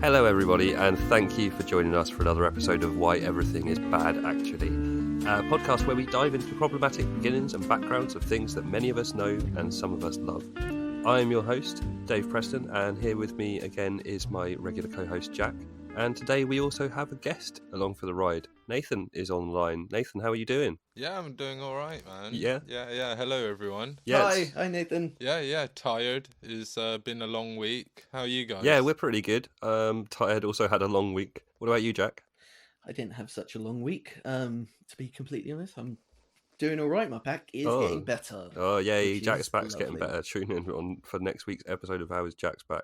Hello everybody, and thank you for joining us for another episode of Why Everything is Bad Actually, a podcast where we dive into the problematic beginnings and backgrounds of things that many of us know and some of us love. I am your host, Dave Preston, and here with me again is my regular co-host Jack, and today we also have a guest along for the ride. Nathan is online. Nathan, how are you doing? Yeah, I'm doing all right, man. Yeah? Yeah. Hello, everyone. Yeah, Hi Nathan. Yeah. Tired. It's been a long week. How are you guys? Yeah, we're pretty good. Tired, also had a long week. What about you, Jack? I didn't have such a long week. To be completely honest, I'm doing all right. My back is Oh. getting better. Oh, yay, which Jack's is back's getting lovely. better. Tune in on for next week's episode of How is Jack's Back.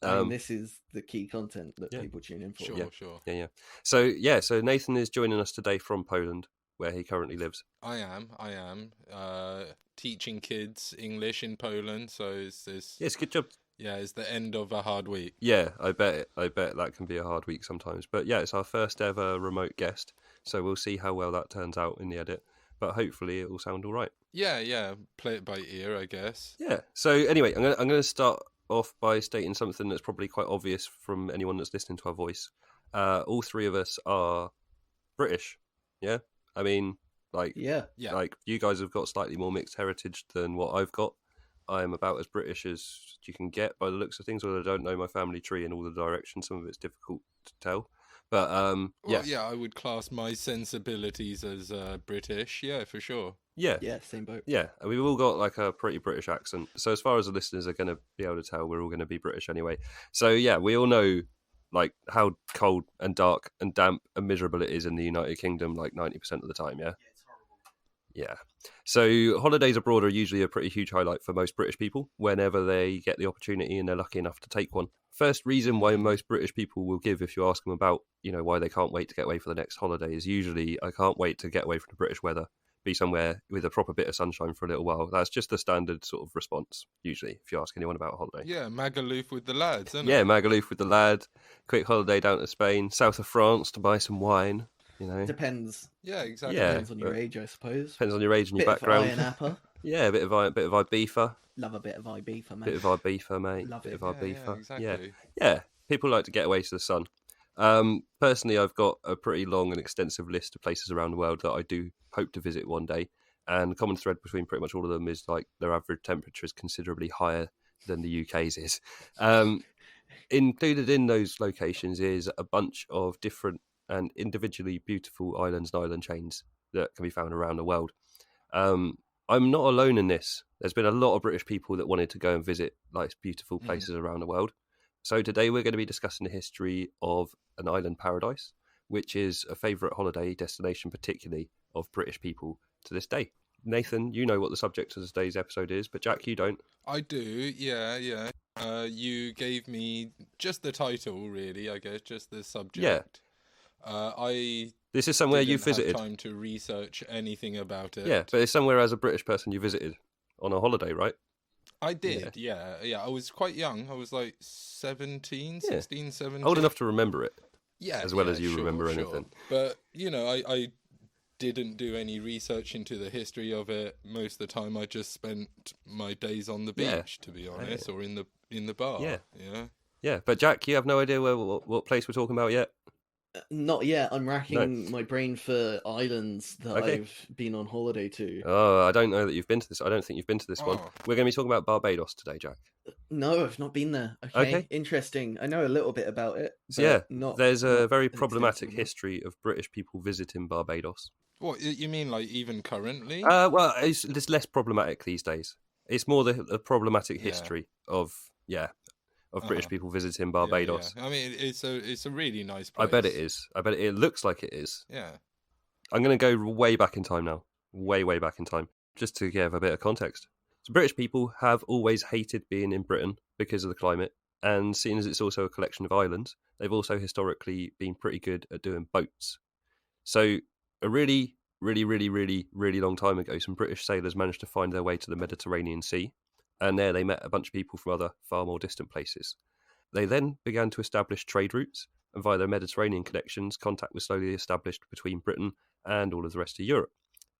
This is the key content that yeah. people tune in for. Sure. Yeah. So Nathan is joining us today from Poland, where he currently lives. I am. Teaching kids English in Poland, so Yes, good job. Yeah, it's the end of a hard week. Yeah, I bet that can be a hard week sometimes. But yeah, it's our first ever remote guest, so we'll see how well that turns out in the edit. But hopefully it will sound all right. Yeah. Play it by ear, I guess. Yeah. So anyway, I'm gonna start off by stating something that's probably quite obvious from anyone that's listening to our voice. All three of us are British. Yeah. I mean, Yeah. like you guys have got slightly more mixed heritage than what I've got. I'm about as British as you can get by the looks of things, although I don't know my family tree in all the directions. Some of it's difficult to tell. But Yeah, I would class my sensibilities as British. Yeah, for sure. Yeah, Same boat. Yeah, and we've all got like a pretty British accent. So as far as the listeners are going to be able to tell, we're all going to be British anyway. So yeah, we all know like how cold and dark and damp and miserable it is in the United Kingdom like 90% of the time, yeah? Yeah. So holidays abroad are usually a pretty huge highlight for most British people whenever they get the opportunity and they're lucky enough to take one. First reason why most British people will give if you ask them about, why they can't wait to get away for the next holiday is usually, I can't wait to get away from the British weather. Be somewhere with a proper bit of sunshine for a little while. That's just the standard sort of response, usually, if you ask anyone about a holiday. Yeah, Magaluf with the lads, isn't Yeah, it? Magaluf with the lad, quick holiday down to Spain, south of France to buy some wine, Depends. Yeah, exactly. Yeah. Depends on your age, I suppose. Depends on your age and your Bit background. of Iron Apple. Yeah, a bit of Ibiza. Love a bit of Ibiza, mate. Bit of Ibiza, mate. Love bit it. of Ibiza. Yeah, exactly. Yeah. People like to get away to the sun. Personally, I've got a pretty long and extensive list of places around the world that I do hope to visit one day. And the common thread between pretty much all of them is like their average temperature is considerably higher than the UK's is. Included in those locations is a bunch of different and individually beautiful islands and island chains that can be found around the world. I'm not alone in this. There's been a lot of British people that wanted to go and visit like beautiful places around the world. So today we're going to be discussing the history of an island paradise, which is a favourite holiday destination, particularly of British people to this day. Nathan, you know what the subject of today's episode is, but Jack, you don't. I do, yeah. You gave me just the title, really, I guess, just the subject. This is somewhere you didn't visited. have time to research anything about it. Yeah, but it's somewhere as a British person you visited on a holiday, right? I did, yeah. I was quite young. I was like 16, 17. Old enough to remember it. Yeah, as well as you sure, remember anything. But, I didn't do any research into the history of it. Most of the time I just spent my days on the beach, to be honest, or in the bar. Yeah, but Jack, you have no idea what place we're talking about yet? Not yet. I'm racking my brain for islands that I've been on holiday to. Oh, I don't know that you've been to this. I don't think you've been to this one. We're going to be talking about Barbados today, Jack. No, I've not been there. Okay. Interesting. I know a little bit about it. So there's a very an problematic extensive history of British people visiting Barbados. What, you mean like even currently? Well, it's less problematic these days. It's more the problematic history of British people visiting Barbados. Yeah. I mean, it's a really nice place. I bet it is. I bet it looks like it is. Yeah. I'm going to go way back in time now. Way back in time. Just to give a bit of context. So British people have always hated being in Britain because of the climate. And seeing as it's also a collection of islands, they've also historically been pretty good at doing boats. So a really long time ago, some British sailors managed to find their way to the Mediterranean Sea. And there they met a bunch of people from other far more distant places. They then began to establish trade routes, and via their Mediterranean connections, contact was slowly established between Britain and all of the rest of Europe.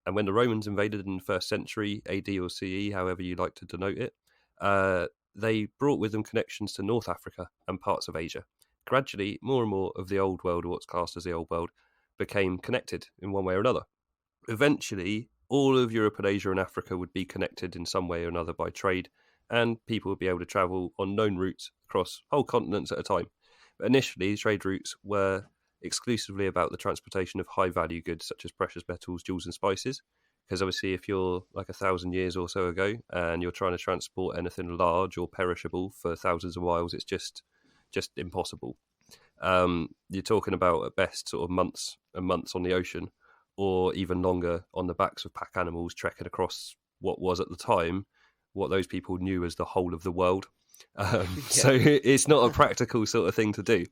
And when the Romans invaded in the 1st century, AD or CE, however you like to denote it, they brought with them connections to North Africa and parts of Asia. gradually more and more of the old world, or what's classed as the old world, became connected in one way or another. Eventually, all of Europe and Asia and Africa would be connected in some way or another by trade, and people would be able to travel on known routes across whole continents at a time. But initially, trade routes were exclusively about the transportation of high-value goods such as precious metals, jewels and spices, because obviously if you're like 1,000 years or so ago and you're trying to transport anything large or perishable for thousands of miles, it's just impossible. You're talking about at best sort of months and months on the ocean, or even longer on the backs of pack animals trekking across what was at the time what those people knew as the whole of the world. So it's not a practical sort of thing to do.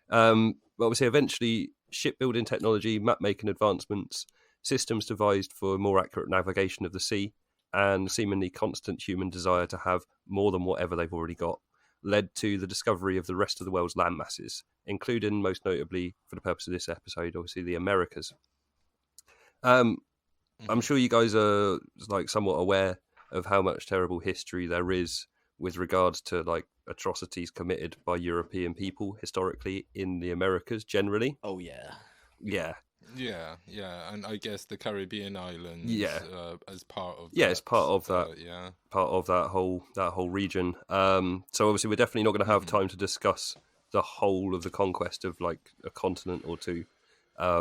But obviously, eventually, shipbuilding technology, map-making advancements, systems devised for more accurate navigation of the sea, and seemingly constant human desire to have more than whatever they've already got, led to the discovery of the rest of the world's land masses, including, most notably, for the purpose of this episode, obviously the Americas. I'm sure you guys are like somewhat aware of how much terrible history there is with regards to like atrocities committed by European people historically in the Americas generally. Oh yeah. Yeah, and I guess the Caribbean islands, as part of it's part of that, part of that whole region. So obviously we're definitely not going to have time to discuss the whole of the conquest of like a continent or two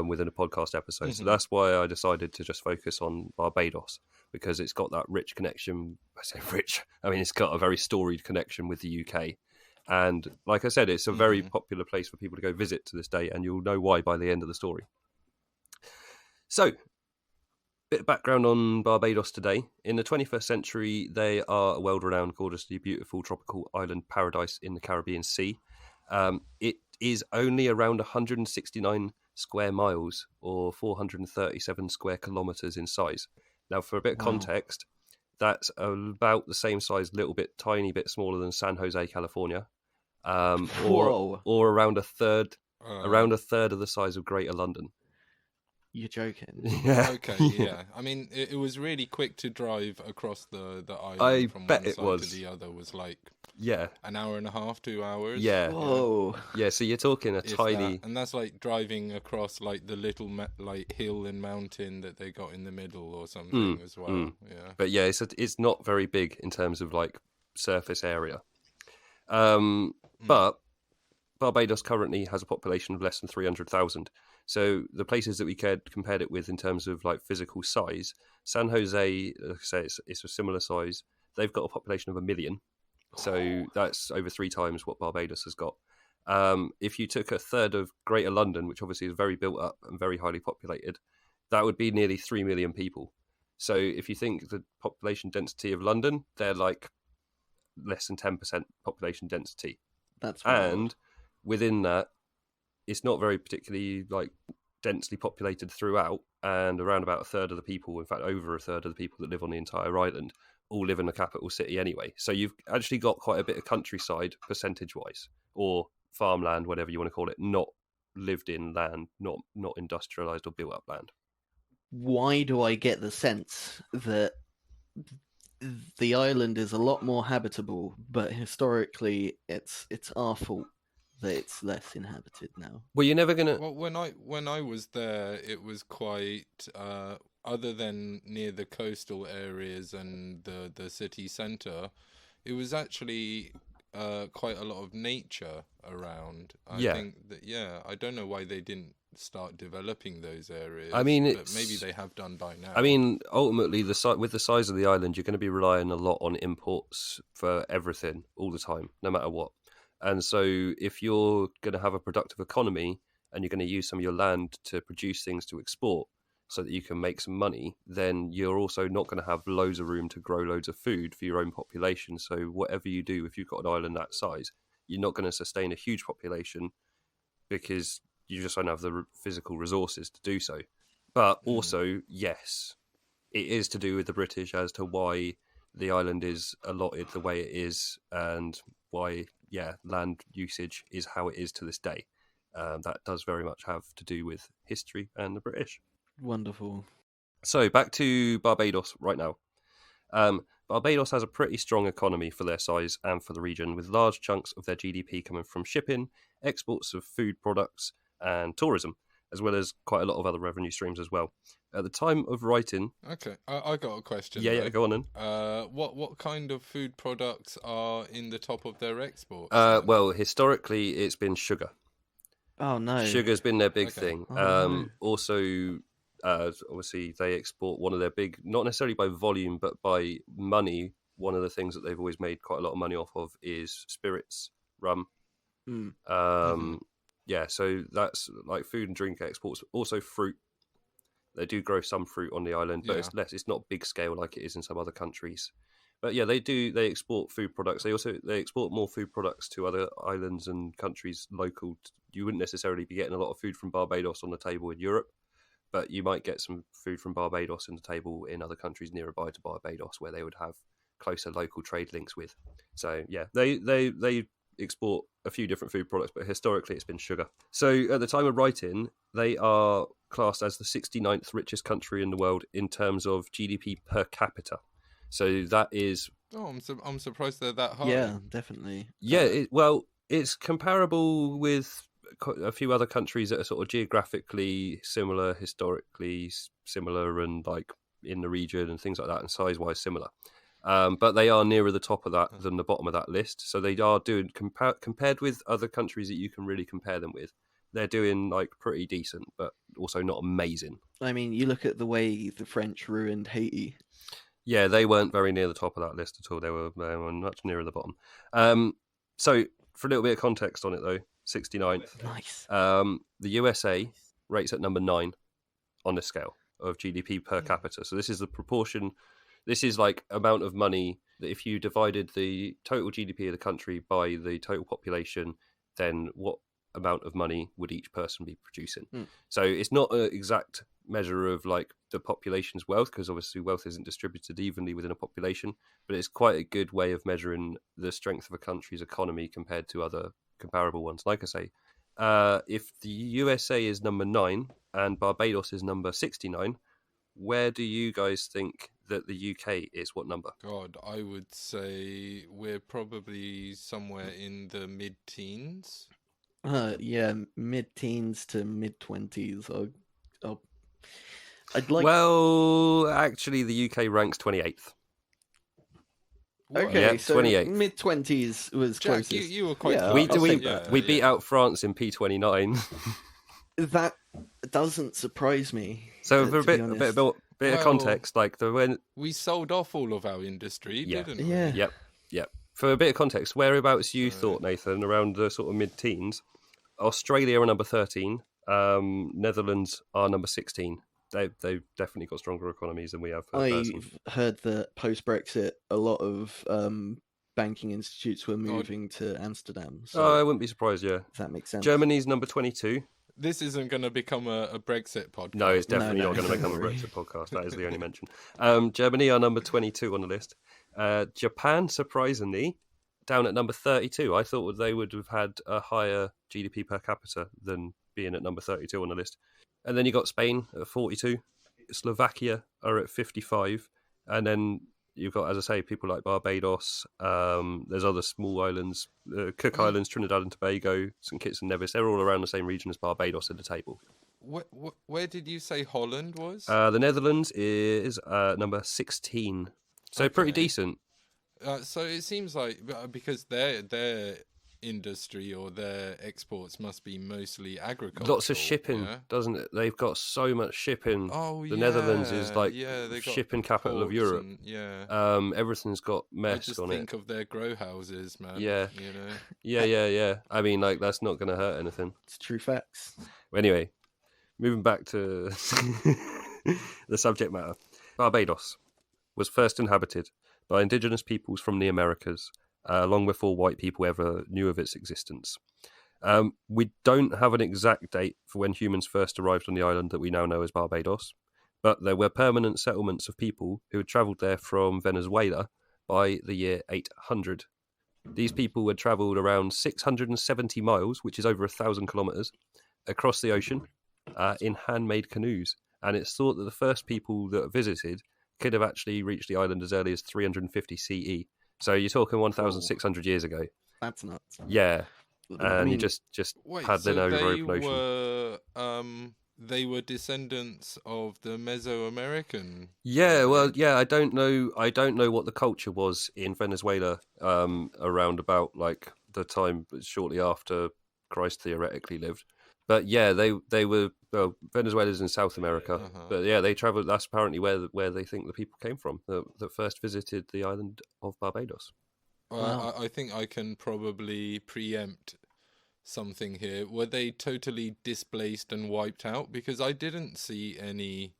within a podcast episode. So that's why I decided to just focus on Barbados, because it's got that rich connection. I say rich, I mean it's got a very storied connection with the UK. And like I said, it's a very popular place for people to go visit to this day, and you'll know why by the end of the story. So, bit of background on Barbados today. In the 21st century, they are a world-renowned, gorgeously beautiful tropical island paradise in the Caribbean Sea. It is only around 169 square miles, or 437 square kilometres in size. Now, for a bit of context, that's about the same size, tiny bit smaller than San Jose, California, or around a third of the size of Greater London. You're joking. Yeah. Okay, yeah. I mean, it was really quick to drive across the island from one side to the other. Was like an hour and a half, 2 hours. Yeah. Whoa. Yeah, so you're talking and that's like driving across like the little hill and mountain that they got in the middle or something as well. Yeah. But yeah, it's not very big in terms of like surface area. But Barbados currently has a population of less than 300,000. So the places that we compared it with in terms of like physical size, San Jose, like I say, it's a similar size. They've got a population of 1 million. So that's over 3 times what Barbados has got. If you took a third of Greater London, which obviously is very built up and very highly populated, that would be nearly 3 million people. So if you think the population density of London, they're like less than 10% population density. That's wild. And within that, it's not very particularly like densely populated throughout, and around about a third of the people, in fact over a third of the people that live on the entire island, all live in the capital city anyway. So you've actually got quite a bit of countryside percentage-wise, or farmland, whatever you want to call it, not lived in land, not industrialised or built up land. Why do I get the sense that the island is a lot more habitable, but historically it's our fault that it's less inhabited now? Well, you're never gonna. Well, when I was there, it was quite other than near the coastal areas and the city centre, it was actually quite a lot of nature around. I think that I don't know why they didn't start developing those areas. I mean, but maybe they have done by now. I mean, ultimately, with the size of the island, you're going to be relying a lot on imports for everything all the time, no matter what. And so if you're going to have a productive economy and you're going to use some of your land to produce things to export so that you can make some money, then you're also not going to have loads of room to grow loads of food for your own population. So whatever you do, if you've got an island that size, you're not going to sustain a huge population because you just don't have the physical resources to do so. But also, yes, it is to do with the British as to why the island is allotted the way it is and why, land usage is how it is to this day. That does very much have to do with history and the British. Wonderful. So back to Barbados right now. Barbados has a pretty strong economy for their size and for the region, with large chunks of their GDP coming from shipping, exports of food products, and tourism, as well as quite a lot of other revenue streams as well. At the time of writing... Okay, I got a question. Yeah, go on then. What kind of food products are in the top of their exports? Well, historically, it's been sugar. Oh no. Sugar's been their big thing. Oh, no. Also, obviously, they export one of their big, not necessarily by volume, but by money. One of the things that they've always made quite a lot of money off of is spirits, rum. Yeah, so that's like food and drink exports. Also, fruit. They do grow some fruit on the island, but it's not big scale like it is in some other countries. But yeah, they export food products. They export more food products to other islands and countries local. You wouldn't necessarily be getting a lot of food from Barbados on the table in Europe, but you might get some food from Barbados on the table in other countries nearby to Barbados where they would have closer local trade links with. So yeah, they export a few different food products, but historically it's been sugar. So at the time of writing, they are classed as the 69th richest country in the world in terms of GDP per capita. So that is... Oh, I'm surprised they're that high. Yeah, definitely. Yeah, it's comparable with a few other countries that are sort of geographically similar, historically similar, and like in the region and things like that, and size-wise similar. But they are nearer the top of that than the bottom of that list. So they are doing, compared with other countries that you can really compare them with, they're doing like pretty decent, but also not amazing. I mean, you look at the way the French ruined Haiti. Yeah, they weren't very near the top of that list at all. They were much nearer the bottom. So for a little bit of context on it though, 69th. Nice. The USA rates at number 9 on the scale of GDP per capita. So this is the proportion. This is like amount of money that if you divided the total GDP of the country by the total population, then what amount of money would each person be producing? So it's not an exact measure of like the population's wealth, because obviously wealth isn't distributed evenly within a population, but it's quite a good way of measuring the strength of a country's economy compared to other comparable ones. Like I say, if the USA is number 9 and Barbados is number 69, where do you guys think that the UK is? What number? God, I would say we're probably somewhere in the mid-teens. Yeah, mid-teens to mid-20s. I'd like... Well, actually, the UK ranks 28th. Okay, Yeah, so 28th. mid-20s was Jack, closest. you were quite Yeah, close. We beat out France in P29. That doesn't surprise me. So for to a be bit of Well, context, like when We sold off all of our industry, didn't we? Yeah. Yep. For a bit of context, whereabouts you thought, Nathan, around the sort of mid-teens? Australia are number 13. Netherlands are number 16. They've definitely got stronger economies than we have. I've heard that post-Brexit, a lot of banking institutes were moving to Amsterdam. So I wouldn't be surprised, yeah. if that makes sense. Germany's number 22. This isn't going to become a Brexit podcast. No, it's definitely No, not going to become a don't worry. Brexit podcast. That is the only mention. Germany are number 22 on the list. Japan, surprisingly, down at number 32. I thought they would have had a higher GDP per capita than being at number 32 on the list. And then you got Spain at 42. Slovakia are at 55. And then you've got, as I say, people like Barbados. There's other small islands, Cook Islands, Trinidad and Tobago, St Kitts and Nevis. They're all around the same region as Barbados at the table. Where did you say Holland was? The Netherlands is number 16. So pretty Okay. decent. So it seems like because their industry or their exports must be mostly agricultural. Lots of shipping, yeah? doesn't it? They've got so much shipping. Oh, The Netherlands is like they got shipping capital of ports Europe. and- yeah. Everything's got I mess just on think it. of their grow houses, man. Yeah. You know. Yeah. I mean, like, that's not going to hurt anything. It's true facts. Anyway, moving back to the subject matter. Barbados was first inhabited by indigenous peoples from the Americas, long before white people ever knew of its existence. We don't have an exact date for when humans first arrived on the island that we now know as Barbados, but there were permanent settlements of people who had travelled there from Venezuela by the year 800. These people had travelled around 670 miles, which is over 1,000 kilometres, across the ocean in handmade canoes. And it's thought that the first people that visited could have actually reached the island as early as 350 CE. So you're talking 1,600 years ago. That's nuts. Yeah, I and mean, just Wait, paddling so over open ocean. they were descendants of the Mesoamerican. Yeah, were well, they? yeah, I don't know what the culture was in Venezuela around about like the time shortly after Christ theoretically lived. But yeah, they were Venezuela's in South America. Uh-huh. But yeah, they traveled. That's apparently where they think the people came from that first visited the island of Barbados. Wow. I think I can probably preempt something here. Were they totally displaced and wiped out? Because I didn't see any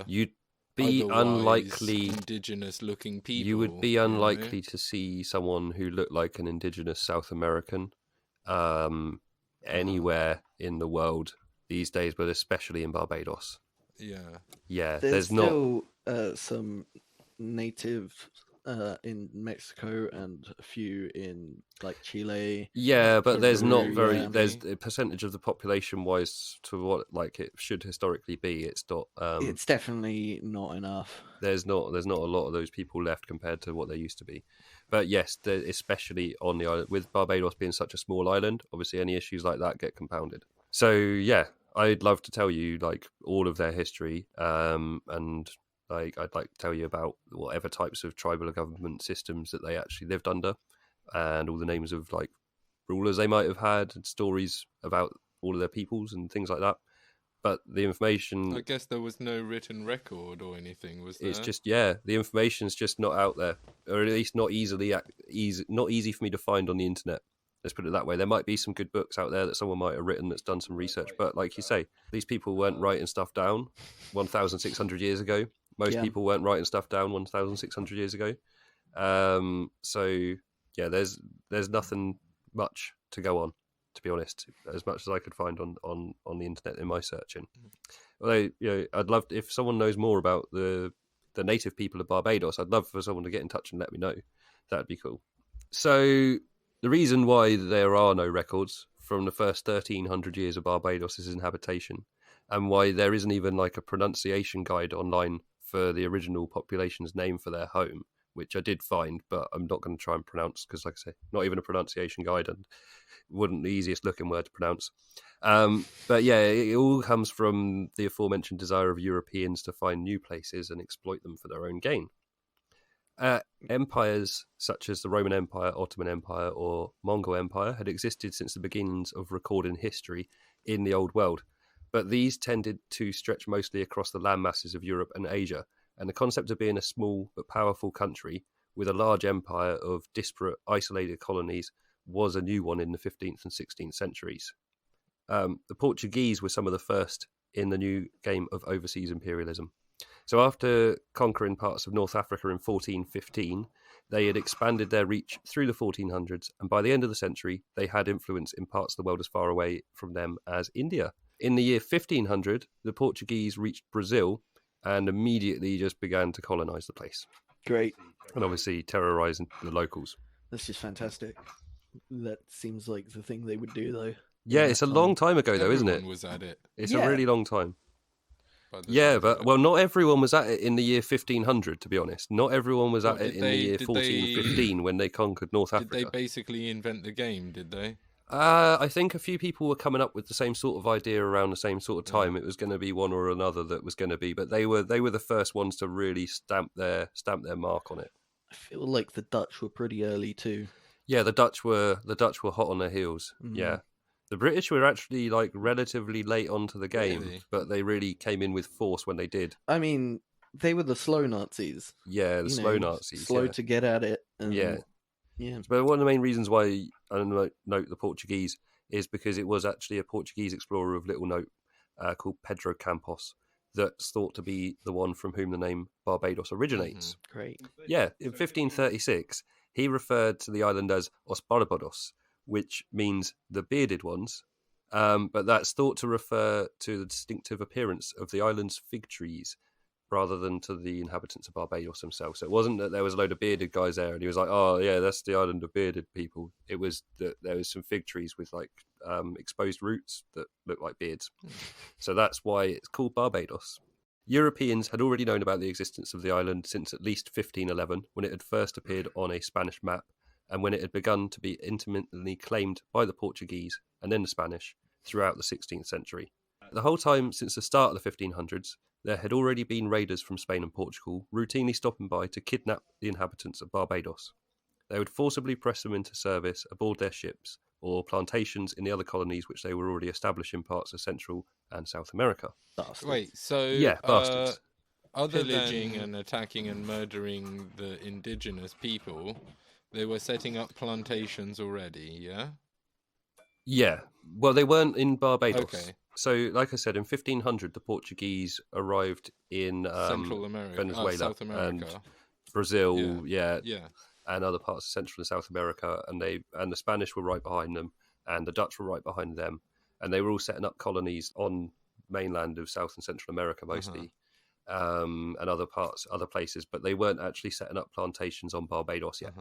You'd be unlikely. indigenous looking people. You would be know? unlikely to see someone who looked like an indigenous South American anywhere in the world these days, but especially in Barbados. Yeah. Yeah, there's not. still some native in Mexico and a few in like Chile. Yeah, but there's not Peru, very. yeah. There's a percentage of the population wise to what like it should historically be. It's not. It's definitely not enough. There's not a lot of those people left compared to what there used to be. But yes, especially on the island, with Barbados being such a small island, obviously any issues like that get compounded. So yeah, I'd love to tell you like all of their history, and like I'd like to tell you about whatever types of tribal government systems that they actually lived under, and all the names of like rulers they might have had, and stories about all of their peoples and things like that. But the information, I guess there was no written record or anything, was there? it's just the information's just not out there, or at least not not easy for me to find on the internet. Let's put it that way. There might be some good books out there that someone might have written that's done some research, but like you say, these people weren't writing stuff down 1,600 years ago. Most people weren't writing stuff down 1,600 years ago. So yeah, there's nothing much to go on, to be honest, as much as I could find on the internet in my searching. Although, I'd love if someone knows more about the native people of Barbados, I'd love for someone to get in touch and let me know. That'd be cool. So the reason why there are no records from the first 1,300 years of Barbados' inhabitation, and why there isn't even like a pronunciation guide online for the original population's name for their home, which I did find, but I'm not going to try and pronounce because, like I say, not even a pronunciation guide, and wasn't the easiest looking word to pronounce. But yeah, it all comes from the aforementioned desire of Europeans to find new places and exploit them for their own gain. Empires such as the Roman Empire, Ottoman Empire, or Mongol Empire had existed since the beginnings of recording history in the Old World, but these tended to stretch mostly across the land masses of Europe and Asia, and the concept of being a small but powerful country with a large empire of disparate, isolated colonies was a new one in the 15th and 16th centuries. The Portuguese were some of the first in the new game of overseas imperialism. So after conquering parts of North Africa in 1415, they had expanded their reach through the 1400s, and by the end of the century, they had influence in parts of the world as far away from them as India. In the year 1500, the Portuguese reached Brazil and immediately just began to colonize the place. Great. And obviously terrorizing the locals. That's just fantastic. That seems like the thing they would do, though. Yeah, it's a long time ago, though, isn't it? Everyone was at it. It's a really long time. Yeah, but well, not everyone was at it in the year 1500, to be honest. Not everyone was at it in the year 1415 when they conquered North Africa. Did they basically invent the game, did they? I think a few people were coming up with the same sort of idea around the same sort of time. It was going to be one or another that was going to be, but they were the first ones to really stamp their mark on it. I feel like the Dutch were pretty early too. Yeah, the Dutch were hot on their heels. Yeah. The British were actually like relatively late onto the game, but they really came in with force when they did. I mean, they were the slow Nazis. Yeah, the slow Nazis. Slow to get at it. And, yeah. Yeah. But one of the main reasons why I note the Portuguese is because it was actually a Portuguese explorer of little note called Pedro Campos that's thought to be the one from whom the name Barbados originates. Great. Yeah, in 1536, he referred to the island as Os Barbados, which means the bearded ones, but that's thought to refer to the distinctive appearance of the island's fig trees rather than to the inhabitants of Barbados themselves. So it wasn't that there was a load of bearded guys there and he was like, oh yeah, that's the island of bearded people. It was that there was some fig trees with like exposed roots that look like beards. So that's why it's called Barbados. Europeans had already known about the existence of the island since at least 1511, when it had first appeared on a Spanish map, and when it had begun to be intimately claimed by the Portuguese and then the Spanish throughout the 16th century. The whole time since the start of the 1500s, there had already been raiders from Spain and Portugal routinely stopping by to kidnap the inhabitants of Barbados. They would forcibly press them into service aboard their ships or plantations in the other colonies which they were already established in parts of Central and South America. Bastards. Wait, so Yeah, bastards. other Pillaging than and attacking and murdering the indigenous people, they were setting up plantations already, yeah? Yeah, well, they weren't in Barbados. Okay. So, like I said, in 1500, the Portuguese arrived in Central America, Venezuela South America. and Brazil, Yeah. and other parts of Central and South America, and the Spanish were right behind them, and the Dutch were right behind them, and they were all setting up colonies on mainland of South and Central America mostly, and other places, but they weren't actually setting up plantations on Barbados yet.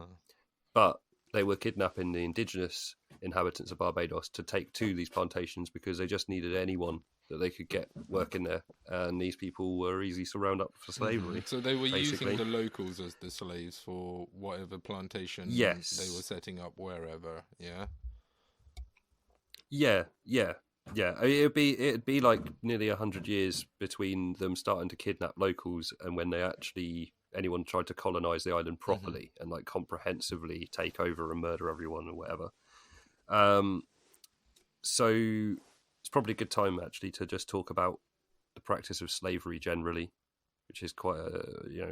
But they were kidnapping the indigenous inhabitants of Barbados to take to these plantations because they just needed anyone that they could get working there, and these people were easy to round up for slavery. So they were basically. using the locals as the slaves for whatever plantation Yes. they were setting up wherever, yeah? Yeah. It'd be like nearly 100 years between them starting to kidnap locals and when anyone tried to colonize the island properly and like comprehensively take over and murder everyone or whatever. So it's probably a good time actually to just talk about the practice of slavery generally, which is quite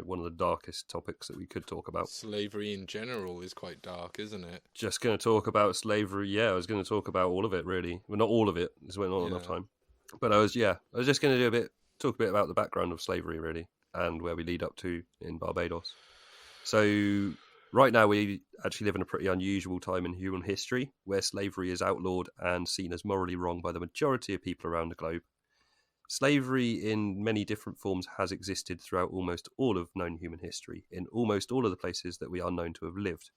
one of the darkest topics that we could talk about. Slavery in general is quite dark, isn't it? Just going to talk about slavery. Yeah, I was going to talk about all of it really. Well, not all of it. This went not enough time. But I was just going to talk a bit about the background of slavery really and where we lead up to in Barbados. So right now we actually live in a pretty unusual time in human history where slavery is outlawed and seen as morally wrong by the majority of people around the globe. Slavery in many different forms has existed throughout almost all of known human history, in almost all of the places that we are known to have lived.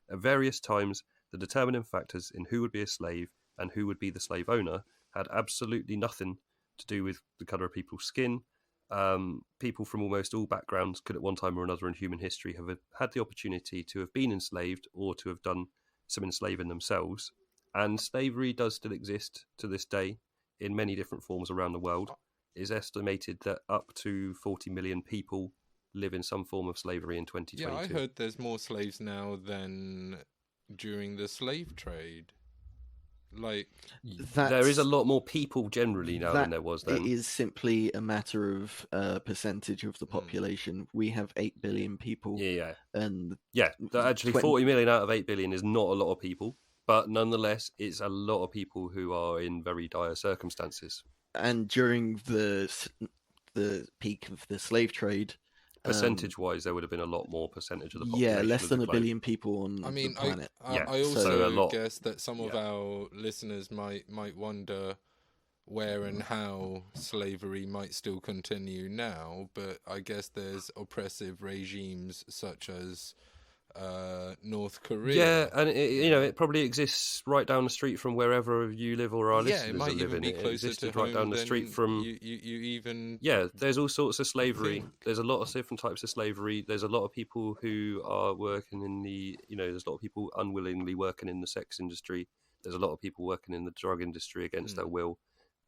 At various times, the determining factors in who would be a slave and who would be the slave owner had absolutely nothing to do with the colour of people's skin. People from almost all backgrounds could at one time or another in human history have had the opportunity to have been enslaved or to have done some enslaving themselves. And slavery does still exist to this day in many different forms around the world. It is estimated that up to 40 million people live in some form of slavery in 2022. Yeah, I heard there's more slaves now than during the slave trade. Like, there is a lot more people generally now than there was then. It is simply a matter of percentage of the population. We have 8 billion people. Yeah. And actually 40 million out of 8 billion is not a lot of people. But nonetheless, it's a lot of people who are in very dire circumstances. And during the peak of the slave trade, percentage-wise, there would have been a lot more percentage of the population. Yeah, less than a billion people on the planet. I also guess that some of our listeners might wonder where and how slavery might still continue now. But I guess there's oppressive regimes such as North Korea. Yeah, and it probably exists right down the street from wherever you live or our listeners it might are living. Even be closer it to right down the street from you even. Yeah, there's all sorts of slavery. There's a lot of different types of slavery. There's a lot of people who are working in there's a lot of people unwillingly working in the sex industry. There's a lot of people working in the drug industry against their will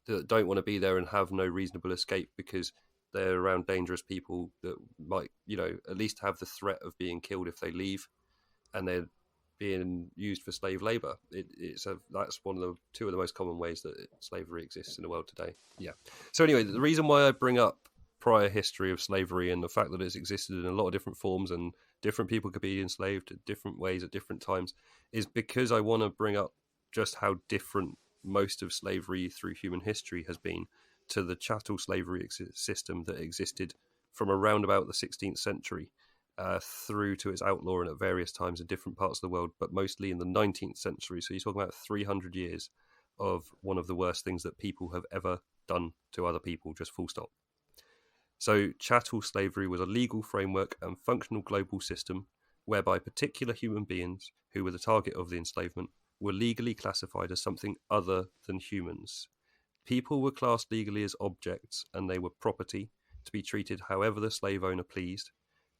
that don't want to be there and have no reasonable escape because they're around dangerous people that might, at least have the threat of being killed if they leave, and they're being used for slave labour. That's one of two of the most common ways that slavery exists in the world today. Yeah. So anyway, the reason why I bring up prior history of slavery and the fact that it's existed in a lot of different forms and different people could be enslaved in different ways at different times is because I want to bring up just how different most of slavery through human history has been to the chattel slavery system that existed from around about the 16th century through to its outlawing at various times in different parts of the world, but mostly in the 19th century. So you're talking about 300 years of one of the worst things that people have ever done to other people, just full stop. So chattel slavery was a legal framework and functional global system whereby particular human beings who were the target of the enslavement were legally classified as something other than humans. People were classed legally as objects and they were property, to be treated however the slave owner pleased.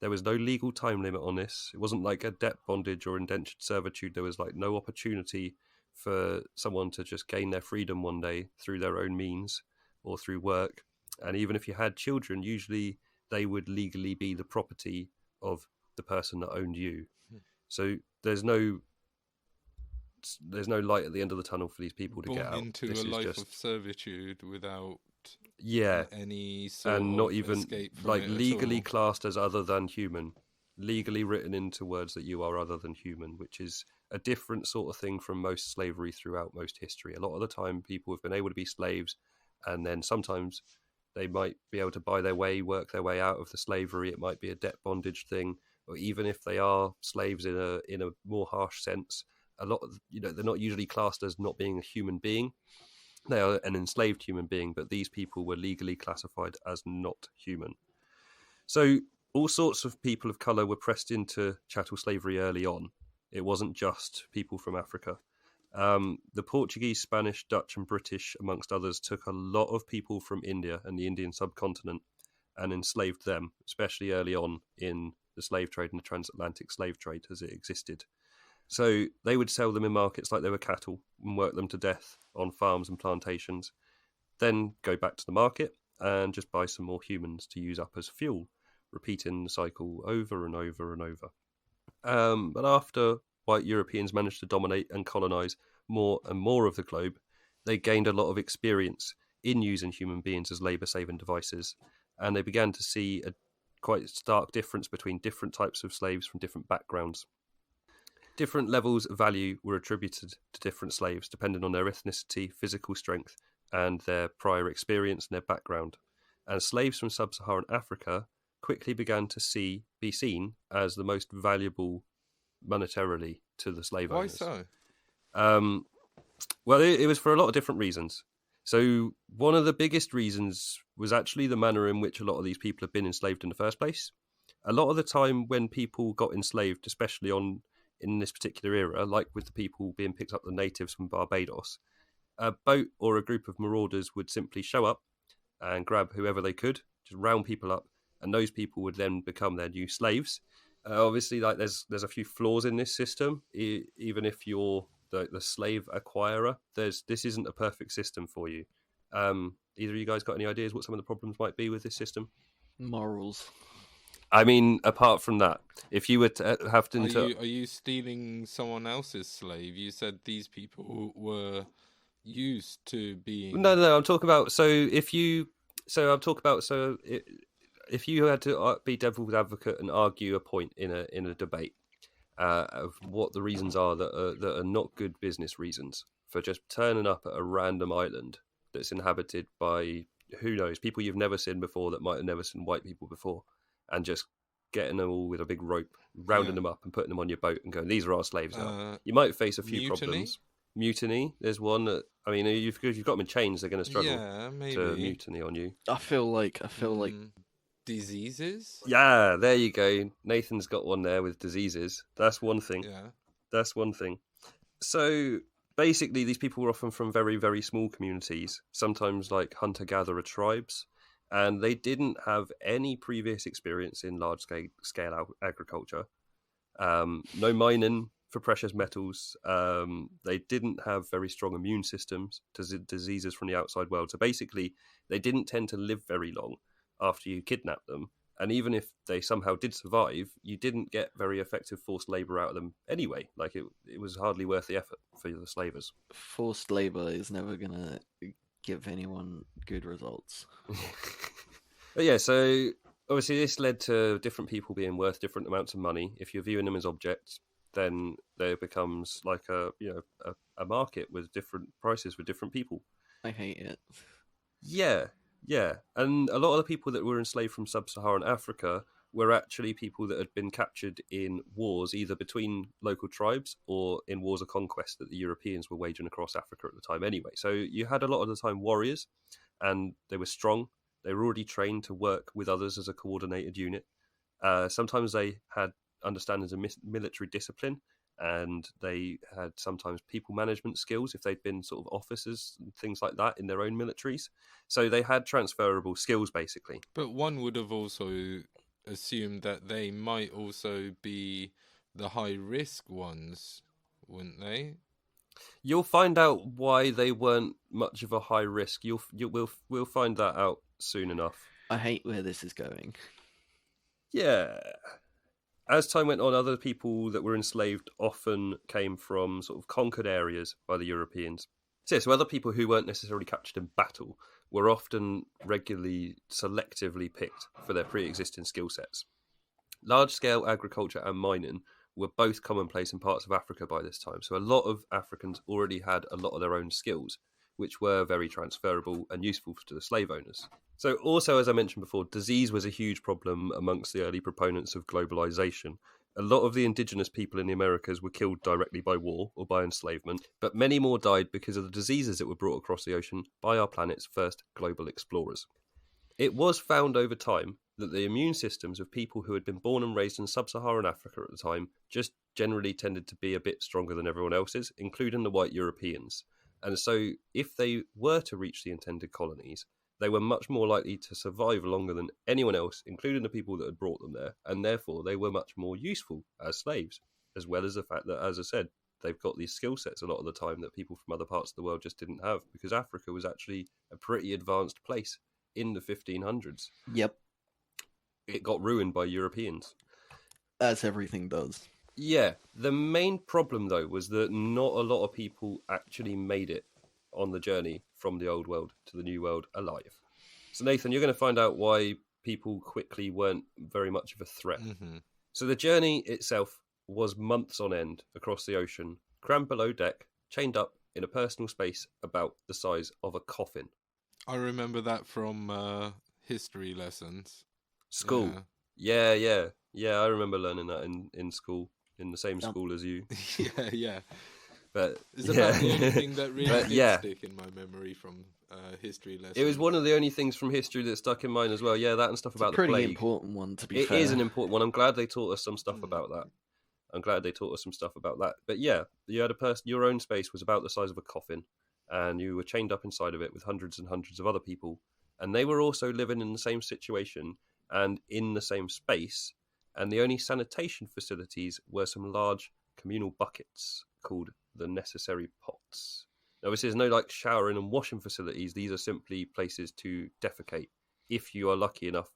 There was no legal time limit on this. It wasn't like a debt bondage or indentured servitude. There was like no opportunity for someone to just gain their freedom one day through their own means or through work. And even if you had children, usually they would legally be the property of the person that owned you. So there's no light at the end of the tunnel for these people to get out. Into a life of servitude without any sort and not of even escape from like it legally at all. classed as other than human, legally written into words that you are other than human, which is a different sort of thing from most slavery throughout most history. A lot of the time people have been able to be slaves, and then sometimes they might be able to buy their way, work their way out of the slavery. It might be a debt bondage thing, or even if they are slaves in a more harsh sense, a lot of, they're not usually classed as not being a human being. They are an enslaved human being, but these people were legally classified as not human. So all sorts of people of colour were pressed into chattel slavery early on. It wasn't just people from Africa. The Portuguese, Spanish, Dutch and British, amongst others, took a lot of people from India and the Indian subcontinent and enslaved them, especially early on in the slave trade and the transatlantic slave trade as it existed. So they would sell them in markets like they were cattle and work them to death on farms and plantations, then go back to the market and just buy some more humans to use up as fuel, repeating the cycle over and over and over. But after white Europeans managed to dominate and colonize more and more of the globe, they gained a lot of experience in using human beings as labour-saving devices, and they began to see a quite stark difference between different types of slaves from different backgrounds. Different levels of value were attributed to different slaves, depending on their ethnicity, physical strength, and their prior experience and their background. And slaves from sub-Saharan Africa quickly began to be seen as the most valuable monetarily to the slave owners. Why so? Well, it was for a lot of different reasons. So one of the biggest reasons was actually the manner in which a lot of these people have been enslaved in the first place. A lot of the time when people got enslaved, especially in this particular era, like with the people being picked up, the natives from Barbados, a boat or a group of marauders would simply show up and grab whoever they could, just round people up, and those people would then become their new slaves. Obviously, like there's a few flaws in this system. Even if you're the slave acquirer, this isn't a perfect system for you. Either of you guys got any ideas what some of the problems might be with this system? Morals. I mean, apart from that, if you were to have to... Are you stealing someone else's slave? You said these people were used to being... No, I'm talking about... If you had to be devil's advocate and argue a point in a debate of what the reasons are that are not good business reasons for just turning up at a random island that's inhabited by, who knows, people you've never seen before that might have never seen white people before, and just getting them all with a big rope, rounding them up and putting them on your boat and going, these are our slaves now. You might face a few problems. Mutiny, there's one that, I mean, if you've got them in chains, they're going to struggle to mutiny on you. I feel like diseases? Yeah, there you go. Nathan's got one there with diseases. That's one thing. Yeah. That's one thing. So basically, these people were often from very, very small communities, sometimes like hunter-gatherer tribes, and they didn't have any previous experience in large-scale agriculture. No mining for precious metals. They didn't have very strong immune systems to diseases from the outside world. So basically, they didn't tend to live very long after you kidnapped them. And even if they somehow did survive, you didn't get very effective forced labour out of them anyway. Like, it was hardly worth the effort for the slavers. Forced labour is never going to give anyone good results. But yeah, so obviously this led to different people being worth different amounts of money. If you're viewing them as objects, then there becomes like a market with different prices for different people. I hate it. Yeah. And a lot of the people that were enslaved from sub-Saharan Africa were actually people that had been captured in wars, either between local tribes or in wars of conquest that the Europeans were waging across Africa at the time anyway. So you had a lot of the time warriors, and they were strong. They were already trained to work with others as a coordinated unit. Sometimes they had understandings of military discipline, and they had sometimes people management skills if they'd been sort of officers and things like that in their own militaries. So they had transferable skills, basically. But one would have also assumed that they might also be the high-risk ones, wouldn't they? You'll find out why they weren't much of a high risk. We'll find that out soon enough. I hate where this is going. Yeah. As time went on, other people that were enslaved often came from sort of conquered areas by the Europeans. So other people who weren't necessarily captured in battle were often regularly selectively picked for their pre-existing skill sets. Large-scale agriculture and mining were both commonplace in parts of Africa by this time, so a lot of Africans already had a lot of their own skills, which were very transferable and useful to the slave owners. So also, as I mentioned before, disease was a huge problem amongst the early proponents of globalization. A lot of the indigenous people in the Americas were killed directly by war or by enslavement, but many more died because of the diseases that were brought across the ocean by our planet's first global explorers. It was found over time that the immune systems of people who had been born and raised in sub-Saharan Africa at the time just generally tended to be a bit stronger than everyone else's, including the white Europeans. And so if they were to reach the intended colonies, they were much more likely to survive longer than anyone else, including the people that had brought them there, and therefore they were much more useful as slaves, as well as the fact that, as I said, they've got these skill sets a lot of the time that people from other parts of the world just didn't have, because Africa was actually a pretty advanced place in the 1500s. Yep. It got ruined by Europeans. As everything does. Yeah, the main problem, though, was that not a lot of people actually made it on the journey from the old world to the new world alive. So, Nathan, you're going to find out why people quickly weren't very much of a threat. Mm-hmm. So the journey itself was months on end across the ocean, crammed below deck, chained up in a personal space about the size of a coffin. I remember that from history lessons. School. Yeah. I remember learning that in school, in the same school as you. Yeah. But it's about the only thing that really did stick in my memory from history lessons. It was one of the only things from history that stuck in mine as well. Yeah, that and stuff about the plague. It's a pretty important one, to be fair. It is an important one. I'm glad they taught us some stuff about that. But yeah, you had your own space was about the size of a coffin, and you were chained up inside of it with hundreds and hundreds of other people, and they were also living in the same situation and in the same space, and the only sanitation facilities were some large communal buckets called the necessary pots. Now, this is no like showering and washing facilities. These are simply places to defecate if you are lucky enough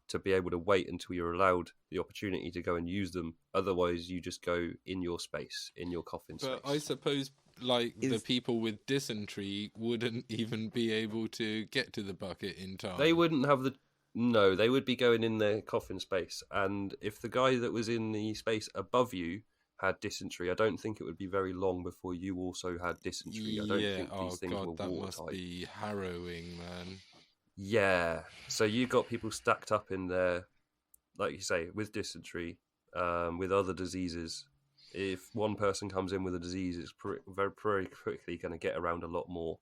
to be able to wait until you're allowed the opportunity to go and use them. Otherwise, you just go in your space, in your coffin space. But I suppose the people with dysentery wouldn't even be able to get to the bucket in time. They wouldn't have No, they would be going in their coffin space. And if the guy that was in the space above you had dysentery, I don't think it would be very long before you also had dysentery. I don't think these things were that watertight. Must be harrowing, man. Yeah, so you got people stacked up in there, like you say, with dysentery, with other diseases. If one person comes in with a disease, it's very quickly going to get around a lot more.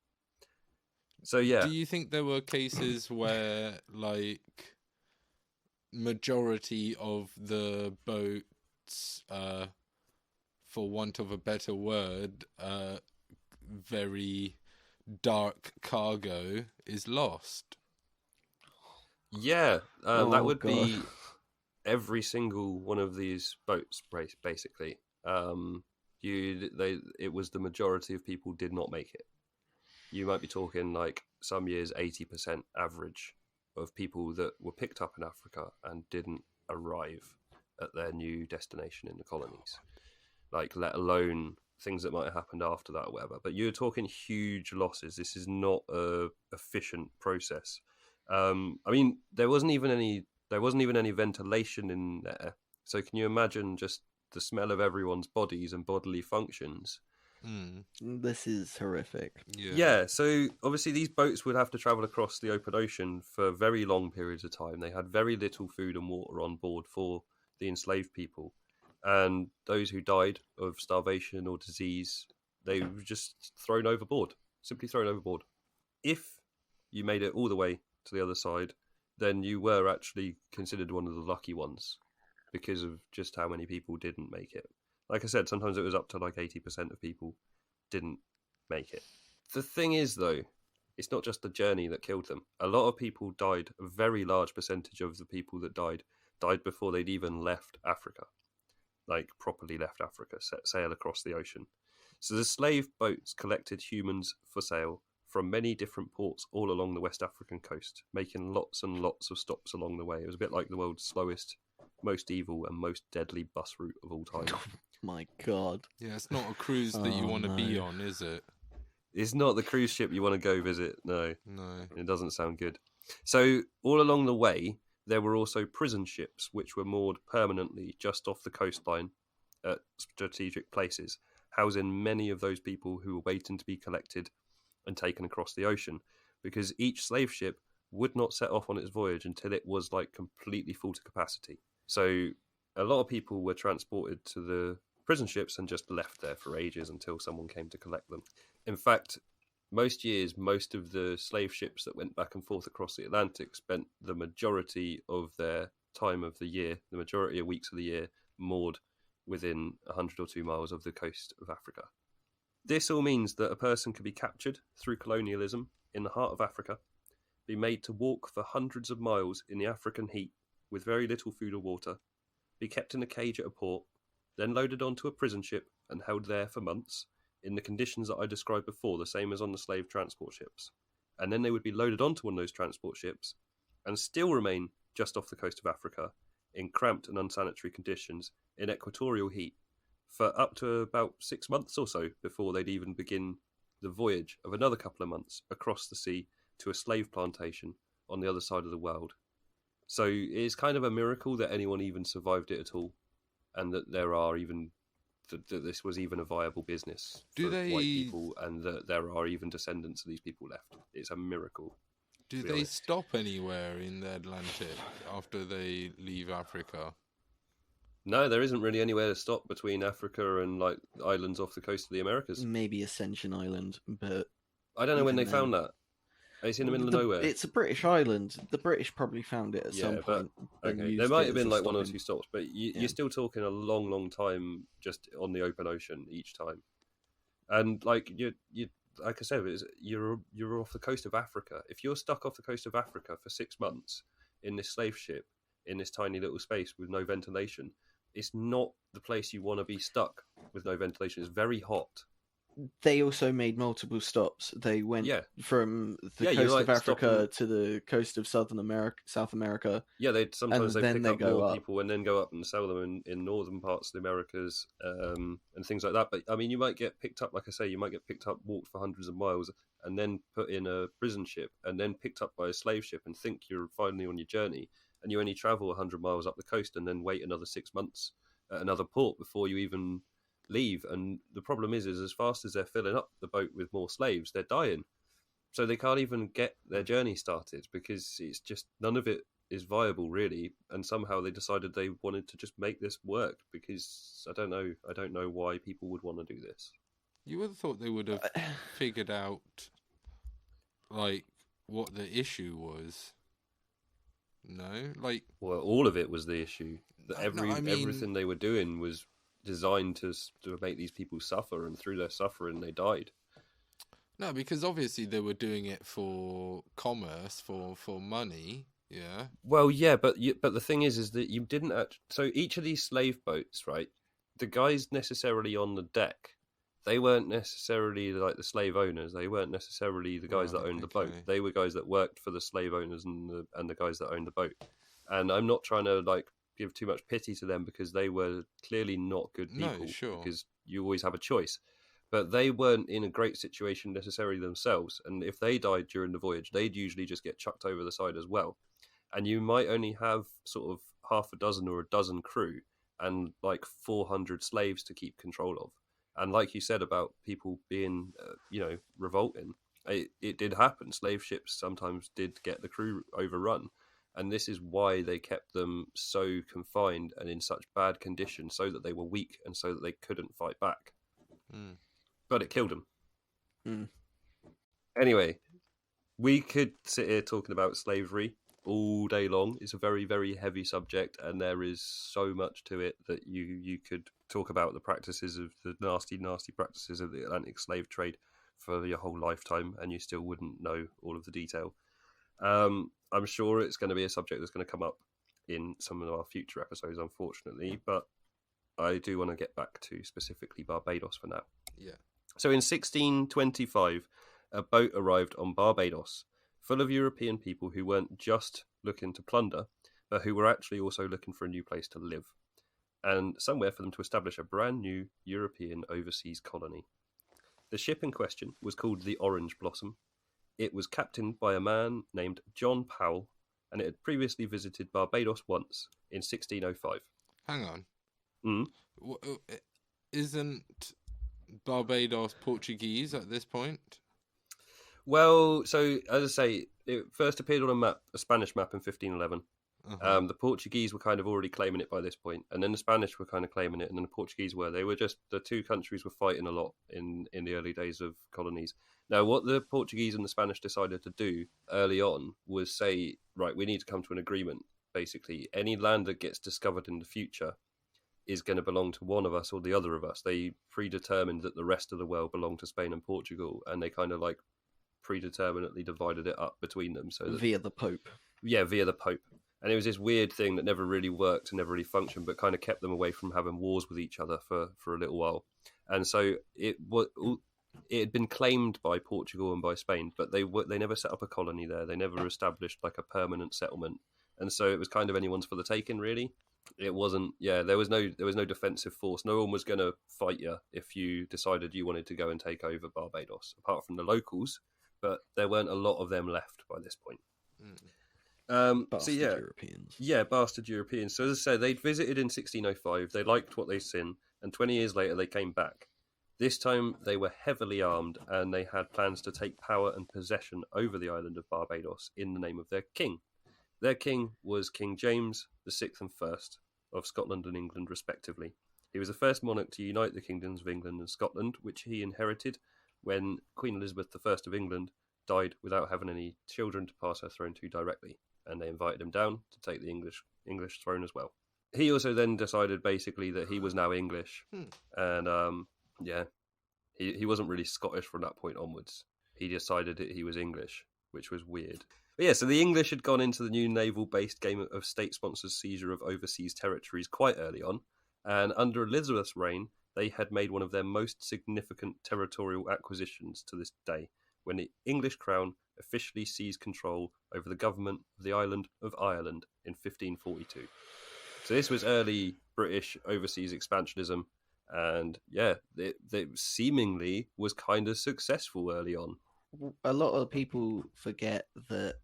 So yeah. Do you think there were cases where, majority of the boats, for want of a better word, very dark cargo is lost? Yeah, that would be every single one of these boats, basically. It was the majority of people did not make it. You might be talking some years 80% average of people that were picked up in Africa and didn't arrive at their new destination in the colonies. Let alone things that might have happened after that or whatever. But you're talking huge losses. This is not a efficient process. There wasn't even any ventilation in there. So can you imagine just the smell of everyone's bodies and bodily functions? This is horrific. Yeah, so obviously these boats would have to travel across the open ocean for very long periods of time. They had very little food and water on board for the enslaved people. And those who died of starvation or disease, they were just simply thrown overboard. If you made it all the way to the other side, then you were actually considered one of the lucky ones because of just how many people didn't make it. Like I said, sometimes it was up to like 80% of people didn't make it. The thing is, though, it's not just the journey that killed them. A lot of people died. A very large percentage of the people that died before they'd even left Africa, like properly left Africa, sail across the ocean. So the slave boats collected humans for sale from many different ports all along the West African coast, making lots and lots of stops along the way. It was a bit like the world's slowest, most evil, and most deadly bus route of all time. My God. Yeah, it's not a cruise that you want to be on, is it? It's not the cruise ship you want to go visit, no. No. It doesn't sound good. So all along the way, there were also prison ships which were moored permanently just off the coastline at strategic places, housing many of those people who were waiting to be collected and taken across the ocean, because each slave ship would not set off on its voyage until it was like completely full to capacity. So a lot of people were transported to the prison ships and just left there for ages until someone came to collect them. In fact, most years, most of the slave ships that went back and forth across the Atlantic spent the majority of their time of the year, the majority of weeks of the year, moored within 100 or 2 miles of the coast of Africa. This all means that a person could be captured through colonialism in the heart of Africa, be made to walk for hundreds of miles in the African heat with very little food or water, be kept in a cage at a port, then loaded onto a prison ship and held there for months in the conditions that I described before, the same as on the slave transport ships. And then they would be loaded onto one of those transport ships and still remain just off the coast of Africa in cramped and unsanitary conditions in equatorial heat for up to about 6 months or so before they'd even begin the voyage of another couple of months across the sea to a slave plantation on the other side of the world. So it's kind of a miracle that anyone even survived it at all, and that there are even that this was even a viable business for white people, and that there are even descendants of these people left. It's a miracle. Do they stop anywhere in the Atlantic after they leave Africa? No, there isn't really anywhere to stop between Africa and like islands off the coast of the Americas. Maybe Ascension Island, but I don't know when they found that. It's in the middle of nowhere. It's a British island. The British probably found it at some point. Okay, there might have been like one or two stops, but you're still talking a long, long time just on the open ocean each time. And like you, like I said, you're off the coast of Africa. If you're stuck off the coast of Africa for 6 months in this slave ship in this tiny little space with no ventilation, it's not the place you want to be stuck with no ventilation. It's very hot. They also made multiple stops. They went from the coast of Africa to the coast of South America. Yeah, they pick up more people and then go up and sell them in northern parts of the Americas and things like that. But I mean, you might get picked up, like I say, walked for hundreds of miles, and then put in a prison ship, and then picked up by a slave ship, and think you're finally on your journey, and you only travel 100 miles up the coast, and then wait another 6 months at another port before you even leave. And the problem is as fast as they're filling up the boat with more slaves, they're dying, so they can't even get their journey started because it's just none of it is viable really. And somehow they decided they wanted to just make this work, because I don't know why people would want to do this. You would have thought they would have figured out like what the issue was. No, like, well, all of it was the issue. That everything they were doing was designed to make these people suffer, and through their suffering they died. No, because obviously they were doing it for commerce, for money. Yeah. Well, yeah, but the thing is that you didn't. So each of these slave boats, right? The guys necessarily on the deck, they weren't necessarily like the slave owners. They weren't necessarily the guys that owned the boat. They were guys that worked for the slave owners and the guys that owned the boat. And I'm not trying to like give too much pity to them, because they were clearly not good people. No, sure. Because you always have a choice. But they weren't in a great situation necessarily themselves. And if they died during the voyage, they'd usually just get chucked over the side as well. And you might only have sort of half a dozen or a dozen crew and like 400 slaves to keep control of. And like you said about people being, revolting, it did happen. Slave ships sometimes did get the crew overrun. And this is why they kept them so confined and in such bad condition, so that they were weak and so that they couldn't fight back. Mm. But it killed them. Mm. Anyway, we could sit here talking about slavery all day long. It's a very, very heavy subject, and there is so much to it that you could talk about the practices of the nasty, nasty practices of the Atlantic slave trade for your whole lifetime, and you still wouldn't know all of the detail. I'm sure it's going to be a subject that's going to come up in some of our future episodes, unfortunately, but I do want to get back to specifically Barbados for now. Yeah. So in 1625, a boat arrived on Barbados full of European people who weren't just looking to plunder, but who were actually also looking for a new place to live, and somewhere for them to establish a brand new European overseas colony. The ship in question was called the Orange Blossom. It was captained by a man named John Powell, and it had previously visited Barbados once in 1605. Hang on. Mm. Isn't Barbados Portuguese at this point? Well, so as I say, it first appeared on a Spanish map in 1511. Uh-huh. The Portuguese were kind of already claiming it by this point, and then the Spanish were kind of claiming it, and then the Portuguese were. They were just, the two countries were fighting a lot in the early days of colonies. Now, what the Portuguese and the Spanish decided to do early on was say, right, we need to come to an agreement. Basically, any land that gets discovered in the future is going to belong to one of us or the other of us. They predetermined that the rest of the world belonged to Spain and Portugal, and they kind of like predeterminately divided it up between them. So that, via the Pope. Yeah, via the Pope. And it was this weird thing that never really worked and never really functioned, but kind of kept them away from having wars with each other for a little while. And so it had been claimed by Portugal and by Spain, but they never set up a colony there. They never established like a permanent settlement. And so it was kind of anyone's for the taking, really. It wasn't. Yeah, there was no defensive force. No one was going to fight you if you decided you wanted to go and take over Barbados, apart from the locals. But there weren't a lot of them left by this point. Bastard Europeans. Yeah, bastard Europeans. So as I said, they'd visited in 1605. They liked what they'd seen, and 20 years later they came back. This time they were heavily armed, and they had plans to take power and possession over the island of Barbados in the name of their king. Their king was King James VI and I of Scotland and England, respectively. He was the first monarch to unite the kingdoms of England and Scotland, which he inherited when Queen Elizabeth I of England died without having any children to pass her throne to directly, and they invited him down to take the English throne as well. He also then decided basically that he was now English, and he wasn't really Scottish from that point onwards. He decided that he was English, which was weird. But yeah, so the English had gone into the new naval-based game of state-sponsored seizure of overseas territories quite early on, and under Elizabeth's reign, they had made one of their most significant territorial acquisitions to this day, when the English crown officially seized control over the government of the island of Ireland in 1542. So this was early British overseas expansionism, and yeah, it seemingly was kind of successful early on. A lot of people forget that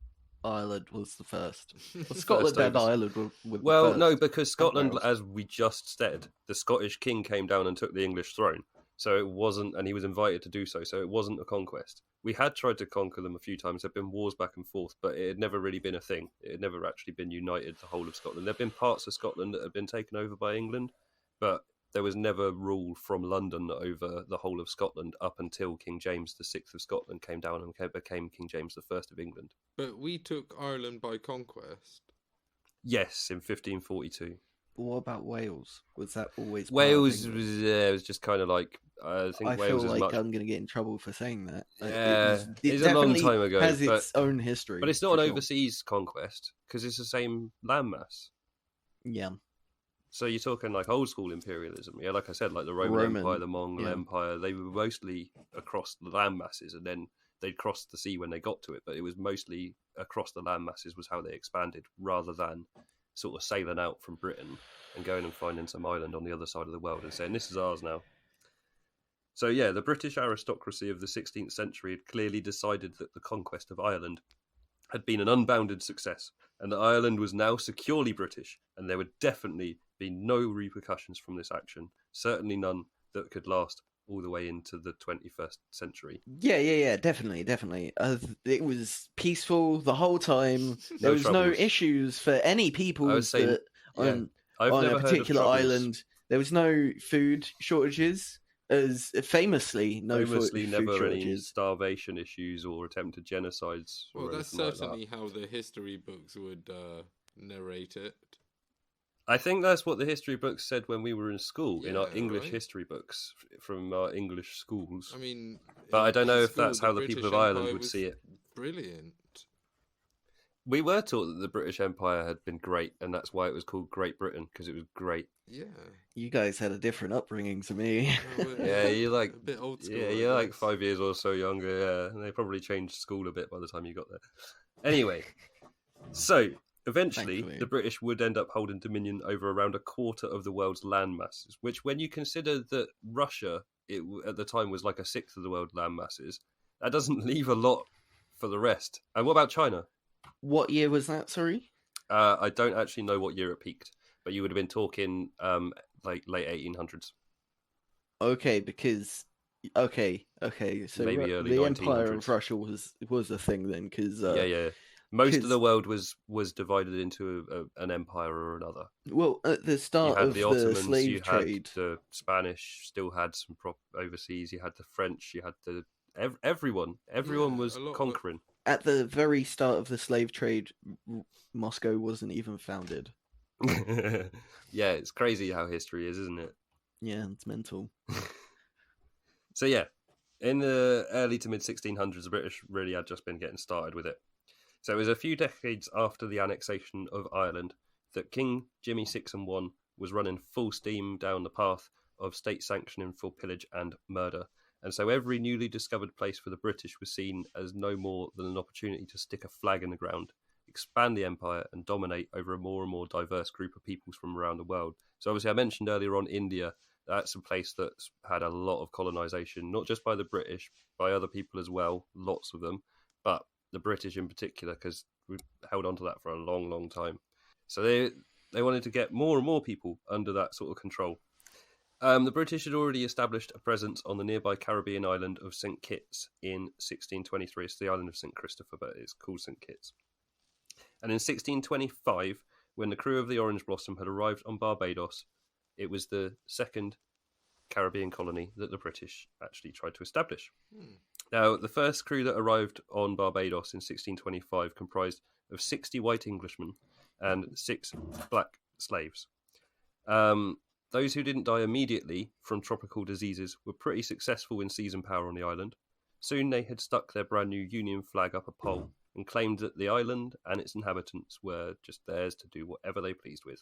Ireland was the first. Well, Scotland and Ireland were the first. No, because Scotland, as we just said, the Scottish king came down and took the English throne. So it wasn't, and he was invited to do so. So it wasn't a conquest. We had tried to conquer them a few times. There'd been wars back and forth, but it had never really been a thing. It had never actually been united, the whole of Scotland. There'd been parts of Scotland that had been taken over by England, but there was never rule from London over the whole of Scotland up until King James VI of Scotland came down and became King James I of England. But we took Ireland by conquest. Yes, in 1542. What about Wales? Was that always Wales? It was just kind of like I feel like I'm going to get in trouble for saying that. Yeah, it's a long time ago. Has its own history, but it's not an overseas conquest because it's the same landmass. Yeah. So you're talking like old school imperialism, yeah. Like I said, like the Roman Empire, the Mongol Empire. They were mostly across the land masses, and then they'd cross the sea when they got to it. But it was mostly across the land masses was how they expanded, rather than sort of sailing out from Britain and going and finding some island on the other side of the world and saying this is ours now. So yeah, the British aristocracy of the 16th century had clearly decided that the conquest of Ireland had been an unbounded success, and that Ireland was now securely British, and there would definitely be no repercussions from this action, certainly none that could last all the way into the 21st century. Yeah, definitely. It was peaceful the whole time. There was no issues for any people on a particular island. There was no food shortages. as famously no Famously, food never any shortages. starvation issues or attempted genocides. Well, or that's anything like certainly how the history books would narrate it. I think that's what the history books said when we were in school, in our Yeah, English right. history books from our English schools. I mean, But I don't know in if school, that's how the British people of Ireland Empire would was see it. brilliant. We were taught that the British Empire had been great, and that's why it was called Great Britain, because it was great. Yeah. You guys had a different upbringing to me. Yeah, you're like a bit old school. Yeah, I you're like guess. 5 years or so younger. Yeah, and they probably changed school a bit by the time you got there. Anyway, so eventually Thankfully. the British would end up holding dominion over around a quarter of the world's land masses, which, when you consider that Russia at the time was like a sixth of the world land masses, that doesn't leave a lot for the rest. And what about China? What year was that, sorry? I don't actually know what year it peaked, but you would have been talking like late 1800s. Okay, because okay, so Maybe early the Empire 1900s. of Russia was a thing then, because Yeah. Most of 'cause- the world was divided into an empire or another. well, at the You start had of the the Ottomans, slave you trade, had the Spanish, still had some overseas. You had the French, you had the everyone. Everyone Yeah, was a lot of- conquering. at the very start of the slave trade, Moscow wasn't even founded. Yeah, it's crazy how history is, isn't it? Yeah, it's mental. So yeah, in the early to mid 1600s, the British really had just been getting started with it. So it was a few decades after the annexation of Ireland that King Jimmy Six and One was running full steam down the path of state sanctioning for pillage and murder. And so every newly discovered place for the British was seen as no more than an opportunity to stick a flag in the ground, expand the empire, and dominate over a more and more diverse group of peoples from around the world. So obviously I mentioned earlier on India. That's a place that's had a lot of colonisation, not just by the British, by other people as well, lots of them, but the British in particular, because we've held on to that for a long, long time. So they wanted to get more and more people under that sort of control. The British had already established a presence on the nearby Caribbean island of St. Kitts in 1623. It's the island of St. Christopher, but it's called St. Kitts. And in 1625, when the crew of the Orange Blossom had arrived on Barbados, it was the second Caribbean colony that the British actually tried to establish. Now, the first crew that arrived on Barbados in 1625 comprised of 60 white Englishmen and 6 black slaves. Those who didn't die immediately from tropical diseases were pretty successful in seizing power on the island. Soon they had stuck their brand new Union flag up a pole and claimed that the island and its inhabitants were just theirs to do whatever they pleased with.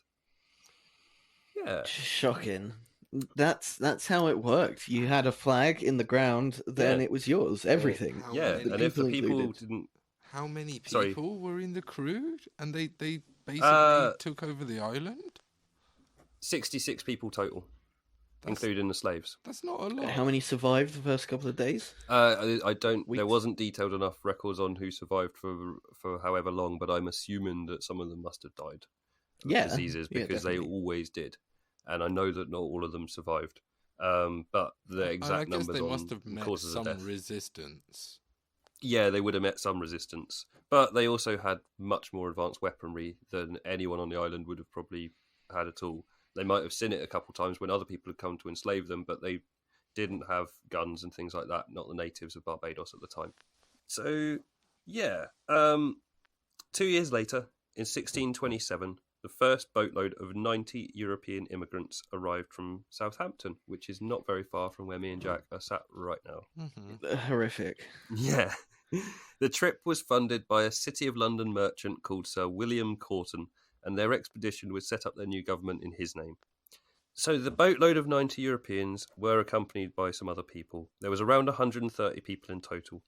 Yeah. Shocking. That's how it worked. You had a flag in the ground, then Yeah. it was yours. Everything. How Yeah, many- and if the people included. didn't... How many Sorry. people were in the crew? And they basically took over the island? 66 people total, That's- including the slaves. That's not a lot. How many survived the first couple of days? I don't. There Weeks. wasn't detailed enough records on who survived for however long, but I'm assuming that some of them must have died of Yeah, diseases yeah, because they definitely. always did, and I know that not all of them survived. But the exact I guess numbers they on must have met causes some of death. resistance. Yeah, they would have met some resistance, but they also had much more advanced weaponry than anyone on the island would have probably had at all. They might have seen it a couple of times when other people had come to enslave them, but they didn't have guns and things like that, not the natives of Barbados at the time. So, yeah. 2 years later, in 1627, the first boatload of 90 European immigrants arrived from Southampton, which is not very far from where me and Jack are sat right now. Mm-hmm. Horrific. Yeah. The trip was funded by a City of London merchant called Sir William Corton, and their expedition would set up their new government in his name. So the boatload of 90 Europeans were accompanied by some other people. There was around 130 people in total.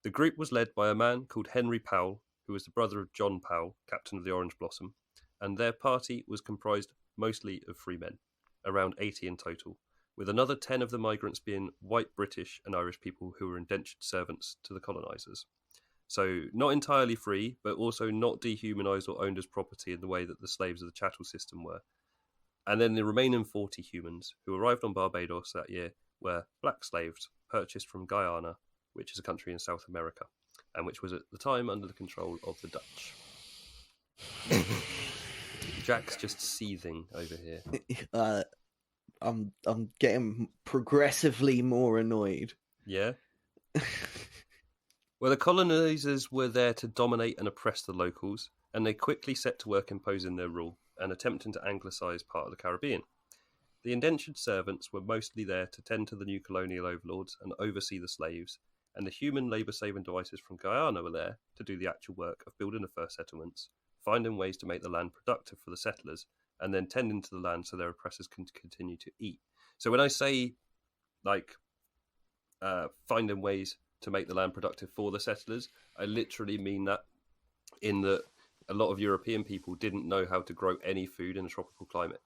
The group was led by a man called Henry Powell, who was the brother of John Powell, captain of the Orange Blossom, and their party was comprised mostly of free men, around 80 in total, with another 10 of the migrants being white British and Irish people who were indentured servants to the colonisers. So not entirely free, but also not dehumanised or owned as property in the way that the slaves of the chattel system were. And then the remaining 40 humans who arrived on Barbados that year were black slaves purchased from Guyana, which is a country in South America, and which was at the time under the control of the Dutch. Jack's just seething over here. I'm getting progressively more annoyed. Yeah. Well, the colonisers were there to dominate and oppress the locals, and they quickly set to work imposing their rule and attempting to anglicise part of the Caribbean. The indentured servants were mostly there to tend to the new colonial overlords and oversee the slaves, and the human labour-saving devices from Guyana were there to do the actual work of building the first settlements, finding ways to make the land productive for the settlers, and then tending to the land so their oppressors can continue to eat. So when I say, like, finding ways to make the land productive for the settlers, I literally mean that in that a lot of European people didn't know how to grow any food in a tropical climate.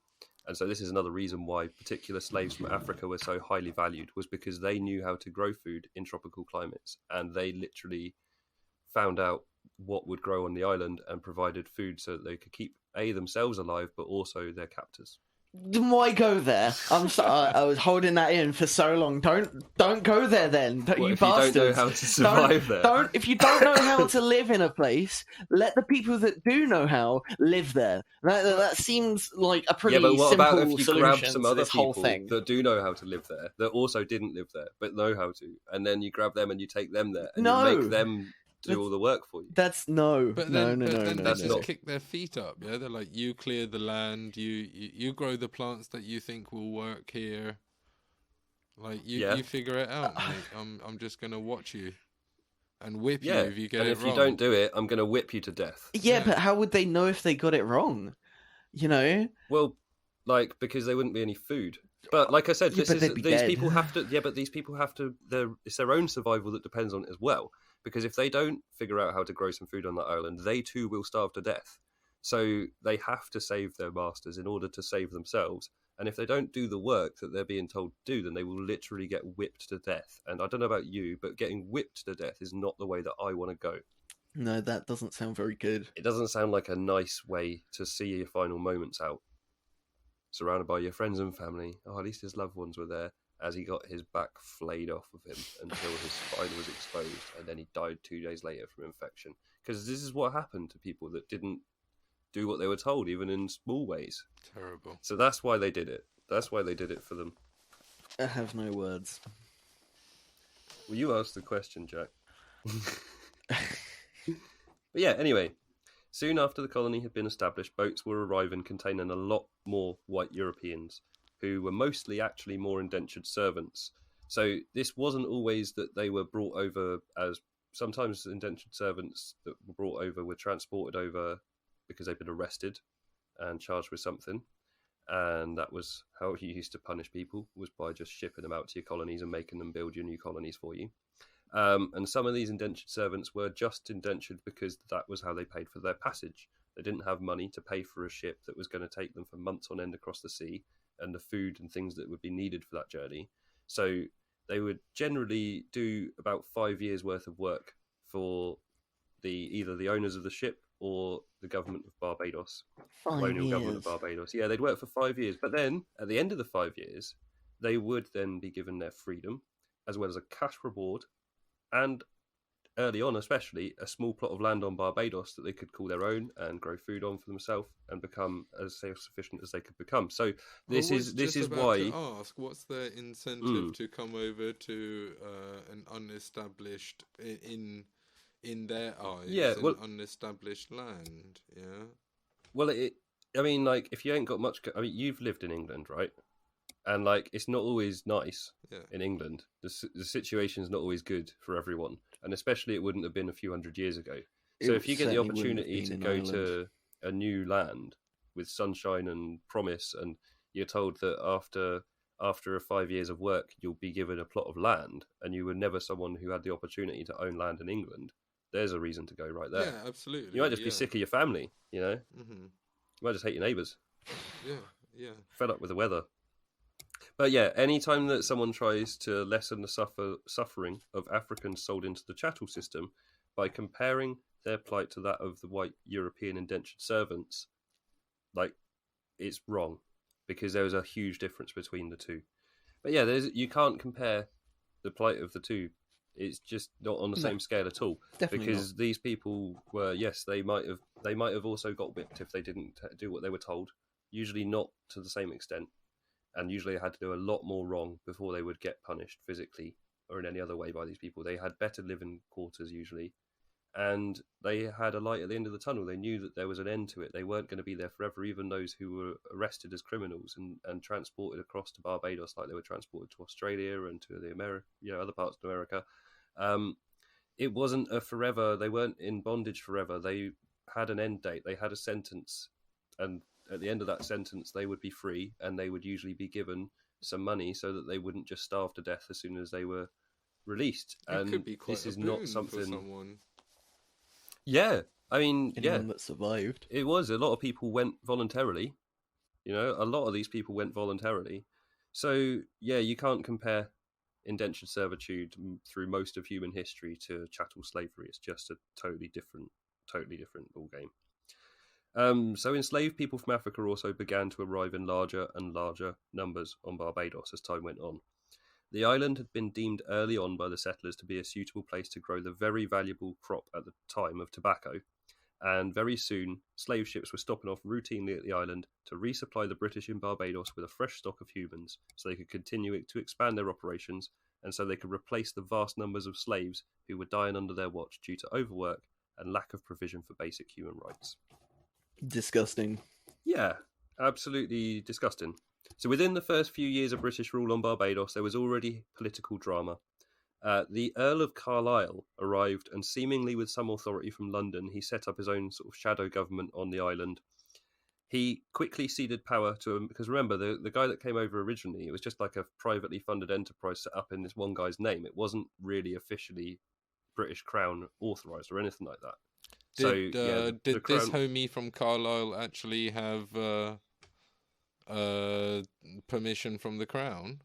And so this is another reason why particular slaves from Africa were so highly valued, was because they knew how to grow food in tropical climates, and they literally found out what would grow on the island and provided food so that they could keep themselves alive, but also their captors. Why go there? I'm sorry, I was holding that in for so long. Don't go there then. What, You if bastards. you don't know how to survive there? If you don't know how to live in a place, let the people that do know how live there. That seems like a pretty but what simple about if you grab solution some to other this whole people thing. that do know how to live there, that also didn't live there, but know how to, and then you grab them and you take them there, and No. you make them do all the work for you? That's no. But no. then they That's just not- kick their feet up. Yeah, they're like, you clear the land, you grow the plants that you think will work here. Like you figure it out, mate. I'm just gonna watch you and whip you if you get and it if wrong. you don't do it, I'm gonna whip you to death. Yeah, but how would they know if they got it wrong? You know? Well, like, because there wouldn't be any food. But like I said, Yeah, but they'd be these dead. people have to. Yeah, but these people have to. It's their own survival that depends on it as well. Because if they don't figure out how to grow some food on that island, they too will starve to death. So they have to save their masters in order to save themselves. And if they don't do the work that they're being told to do, then they will literally get whipped to death. And I don't know about you, but getting whipped to death is not the way that I want to go. No, that doesn't sound very good. It doesn't sound like a nice way to see your final moments out. Surrounded by your friends and family. Oh, at least his loved ones were there, as he got his back flayed off of him until his spine was exposed, and then he died 2 days later from infection. Because this is what happened to people that didn't do what they were told, even in small ways. Terrible. So that's why they did it. That's why they did it for them. I have no words. Well, you asked the question, Jack. But yeah, anyway. Soon after the colony had been established, boats were arriving containing a lot more white Europeans, who were mostly actually more indentured servants. So this wasn't always that they were brought over as... Sometimes indentured servants that were brought over were transported over because they'd been arrested and charged with something. And that was how you used to punish people, was by just shipping them out to your colonies and making them build your new colonies for you. And some of these indentured servants were just indentured because that was how they paid for their passage. They didn't have money to pay for a ship that was going to take them for months on end across the sea, and the food and things that would be needed for that journey. So they would generally do about 5 years worth of work for either the owners of the ship or the government of Barbados, 5 colonial government of years. Barbados. Yeah, they'd work for 5 years, but then at the end of the 5 years, they would then be given their freedom, as well as a cash reward, and early on especially, a small plot of land on Barbados that they could call their own and grow food on for themselves and become as self-sufficient as they could become. So this is why... To ask, what's their incentive to come over to an unestablished, in their eyes, an unestablished land? Yeah. Well, I mean, like, if you ain't got much... I mean, you've lived in England, right? And, like, it's not always nice in England. The situation's not always good for everyone. And especially it wouldn't have been a few hundred years ago. So if you get the opportunity to go to a new land with sunshine and promise, and you're told that after 5 years of work, you'll be given a plot of land, and you were never someone who had the opportunity to own land in England, there's a reason to go right there. Yeah, absolutely. You might just be sick of your family, you know? Mm-hmm. You might just hate your neighbours. Yeah. Fed up with the weather. But yeah, anytime that someone tries to lessen the suffering of Africans sold into the chattel system by comparing their plight to that of the white European indentured servants, like, it's wrong, because there was a huge difference between the two. But yeah, you can't compare the plight of the two. It's just not on the same scale at all. Definitely because these people were, yes, they might have also got whipped if they didn't do what they were told. Usually not to the same extent. and usually had to do a lot more wrong before they would get punished physically or in any other way by these people. They had better living quarters usually, and they had a light at the end of the tunnel. They knew that there was an end to it. They weren't going to be there forever. Even those who were arrested as criminals and transported across to Barbados, like they were transported to Australia and to the other parts of America, it wasn't a forever. They weren't in bondage forever. They had an end date. They had a sentence, and at the end of that sentence, they would be free, and they would usually be given some money so that they wouldn't just starve to death as soon as they were released. It could be quite this a is not boon something. for someone. Yeah, I mean, Anyone that survived. it was. A lot of people went voluntarily. A lot of these people went voluntarily. So yeah, you can't compare indentured servitude through most of human history to chattel slavery. It's just a totally different ball game. So enslaved people from Africa also began to arrive in larger and larger numbers on Barbados as time went on. The island had been deemed early on by the settlers to be a suitable place to grow the very valuable crop at the time of tobacco, and very soon slave ships were stopping off routinely at the island to resupply the British in Barbados with a fresh stock of humans so they could continue to expand their operations, and so they could replace the vast numbers of slaves who were dying under their watch due to overwork and lack of provision for basic human rights. Disgusting. Yeah, absolutely disgusting. So within the first few years of British rule on Barbados, there was already political drama. The Earl of Carlisle arrived, and seemingly with some authority from London, he set up his own sort of shadow government on the island. He quickly ceded power to him, because remember, the guy that came over originally, it was just like a privately funded enterprise set up in this one guy's name. It wasn't really officially British Crown authorised or anything like that. Did the this Crown... homie from Carlisle actually have permission from the Crown?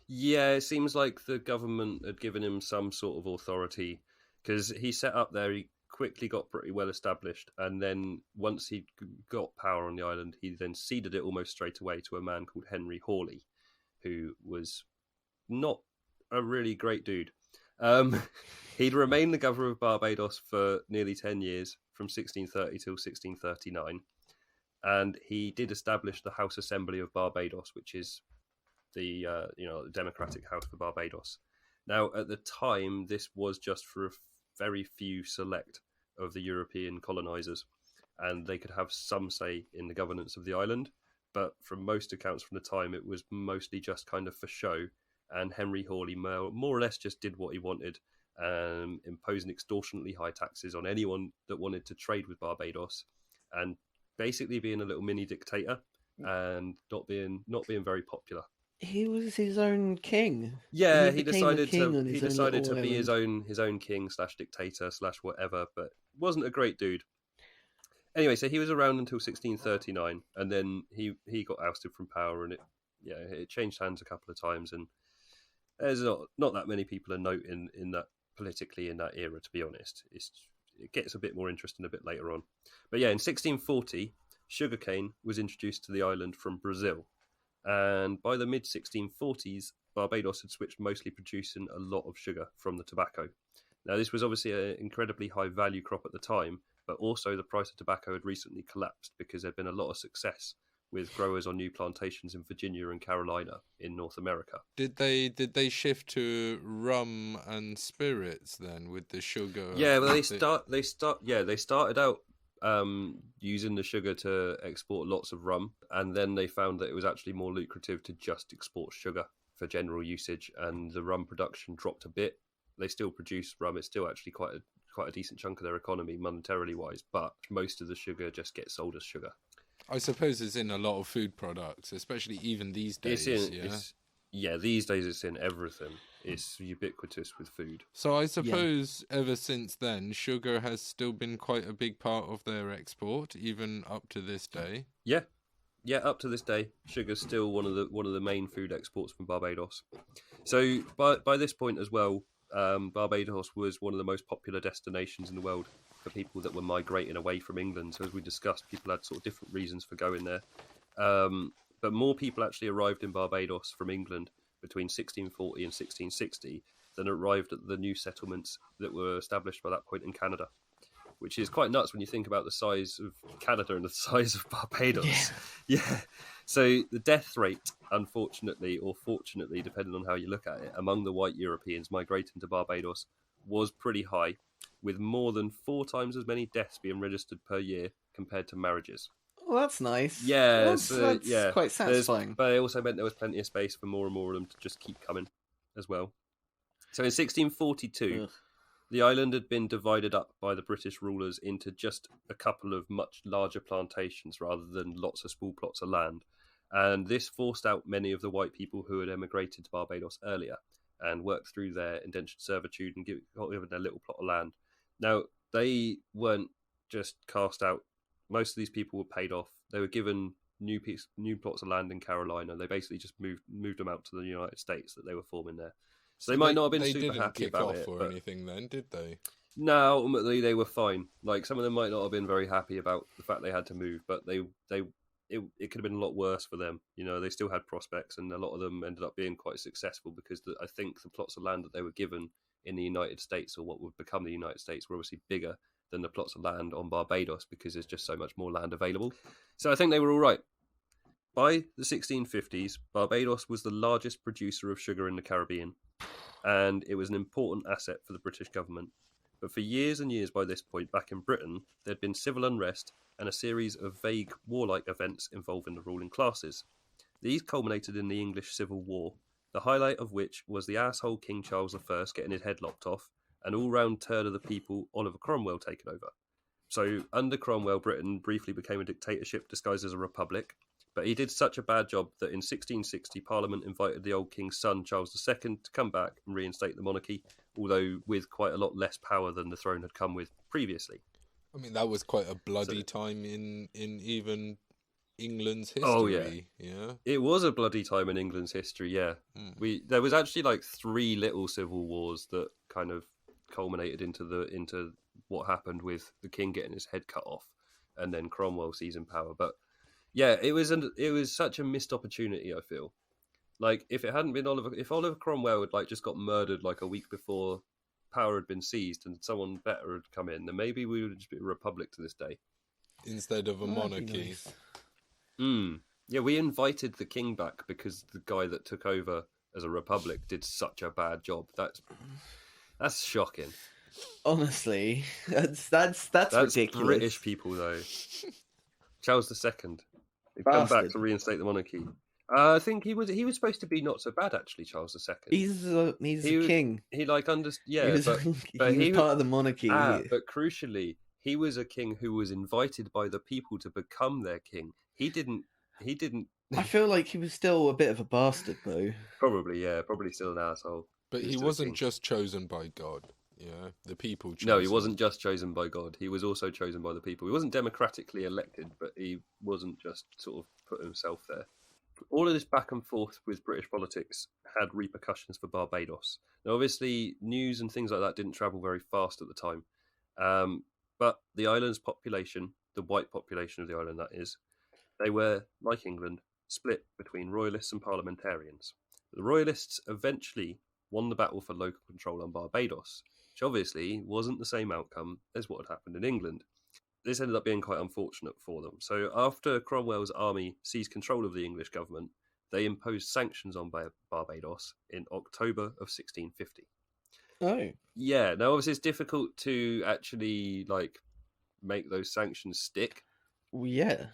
Yeah, it seems like the government had given him some sort of authority, because he set up there, he quickly got pretty well established, and then once he got power on the island, he then ceded it almost straight away to a man called Henry Hawley, who was not a really great dude. He'd remained the governor of Barbados for nearly 10 years, from 1630 till 1639, and he did establish the House Assembly of Barbados, which is the the Democratic House for Barbados. Now, at the time, this was just for a very few select of the European colonisers, and they could have some say in the governance of the island, but from most accounts from the time, it was mostly just kind of for show, and Henry Hawley more or less just did what he wanted, imposing extortionately high taxes on anyone that wanted to trade with Barbados, and basically being a little mini dictator and not being very popular. He was his own king. Yeah, he decided to be his own own king / dictator / whatever, but wasn't a great dude. Anyway, so he was around until 1639, and then he got ousted from power, and it changed hands a couple of times, and there's not that many people of note in that politically in that era, to be honest. It gets a bit more interesting a bit later on. But yeah, in 1640, sugarcane was introduced to the island from Brazil. And by the mid-1640s, Barbados had switched mostly producing a lot of sugar from the tobacco. Now, this was obviously an incredibly high-value crop at the time, but also the price of tobacco had recently collapsed because there had been a lot of success with growers on new plantations in Virginia and Carolina in North America. Did they shift to rum and spirits then with the sugar? Yeah, well, they started out using the sugar to export lots of rum, and then they found that it was actually more lucrative to just export sugar for general usage, and the rum production dropped a bit. They still produce rum; it's still actually quite a decent chunk of their economy monetarily wise, but most of the sugar just gets sold as sugar. I suppose it's in a lot of food products, especially even these days. These days it's in everything. It's ubiquitous with food. So I suppose ever since then, sugar has still been quite a big part of their export, even up to this day. Yeah, up to this day, sugar's still one of the main food exports from Barbados. So by this point as well, Barbados was one of the most popular destinations in the world for people that were migrating away from England. So as we discussed, people had sort of different reasons for going there. But more people actually arrived in Barbados from England between 1640 and 1660 than arrived at the new settlements that were established by that point in Canada, which is quite nuts when you think about the size of Canada and the size of Barbados. Yeah. So the death rate, unfortunately or fortunately, depending on how you look at it, among the white Europeans migrating to Barbados was pretty high, with more than 4 times as many deaths being registered per year compared to marriages. Well, that's nice. Yeah, That's quite satisfying. But it also meant there was plenty of space for more and more of them to just keep coming as well. So in 1642, Ugh. the island had been divided up by the British rulers into just a couple of much larger plantations rather than lots of small plots of land. And this forced out many of the white people who had emigrated to Barbados earlier and worked through their indentured servitude and got given their little plot of land. Now, they weren't just cast out. Most of these people were paid off. They were given new plots of land in Carolina. They basically just moved them out to the United States that they were forming there. So they might not have been super happy about it. Or anything then, did they? No, ultimately they were fine. Like, some of them might not have been very happy about the fact they had to move, but it could have been a lot worse for them. You know, they still had prospects, and a lot of them ended up being quite successful because I think the plots of land that they were given in the United States, or what would become the United States, were obviously bigger than the plots of land on Barbados because there's just so much more land available. So I think they were all right. By the 1650s, Barbados was the largest producer of sugar in the Caribbean, and it was an important asset for the British government. But for years and years by this point, back in Britain, there'd been civil unrest and a series of vague warlike events involving the ruling classes. These culminated in the English Civil War, the highlight of which was the asshole King Charles I getting his head lopped off, and all-round turd of the people Oliver Cromwell taken over. So under Cromwell, Britain briefly became a dictatorship disguised as a republic, but he did such a bad job that in 1660 Parliament invited the old king's son, Charles II, to come back and reinstate the monarchy, although with quite a lot less power than the throne had come with previously. I mean, that was quite a bloody time in even England's history. Oh, yeah. It was a bloody time in England's history, yeah. There was actually like 3 little civil wars that kind of culminated into what happened with the king getting his head cut off and then Cromwell seizing power. But yeah, it was such a missed opportunity, I feel. Like, if it hadn't been if Oliver Cromwell had just got murdered like a week before power had been seized and someone better had come in, then maybe we would just be a republic to this day instead of a monarchy. Nice. Yeah, we invited the king back because the guy that took over as a republic did such a bad job. That's shocking. Honestly, that's ridiculous. British people, though. Charles II. He'd come back to reinstate the monarchy. I think he was supposed to be not so bad, actually, Charles II. He's a king. He but he was part of the monarchy. But crucially, he was a king who was invited by the people to become their king. He didn't. I feel like he was still a bit of a bastard, though. Probably, yeah. Probably still an asshole. But he wasn't just chosen by God. Yeah, the people chose No, he wasn't just chosen by God. He was also chosen by the people. He wasn't democratically elected, but he wasn't just sort of put himself there. All of this back and forth with British politics had repercussions for Barbados. Now, obviously, news and things like that didn't travel very fast at the time. But the island's population, the white population of the island, that is, they were, like England, split between royalists and parliamentarians. The royalists eventually won the battle for local control on Barbados, which obviously wasn't the same outcome as what had happened in England. This ended up being quite unfortunate for them. So after Cromwell's army seized control of the English government, they imposed sanctions on Barbados in October of 1650. Oh. Yeah, now obviously it's difficult to actually make those sanctions stick. Well, yeah.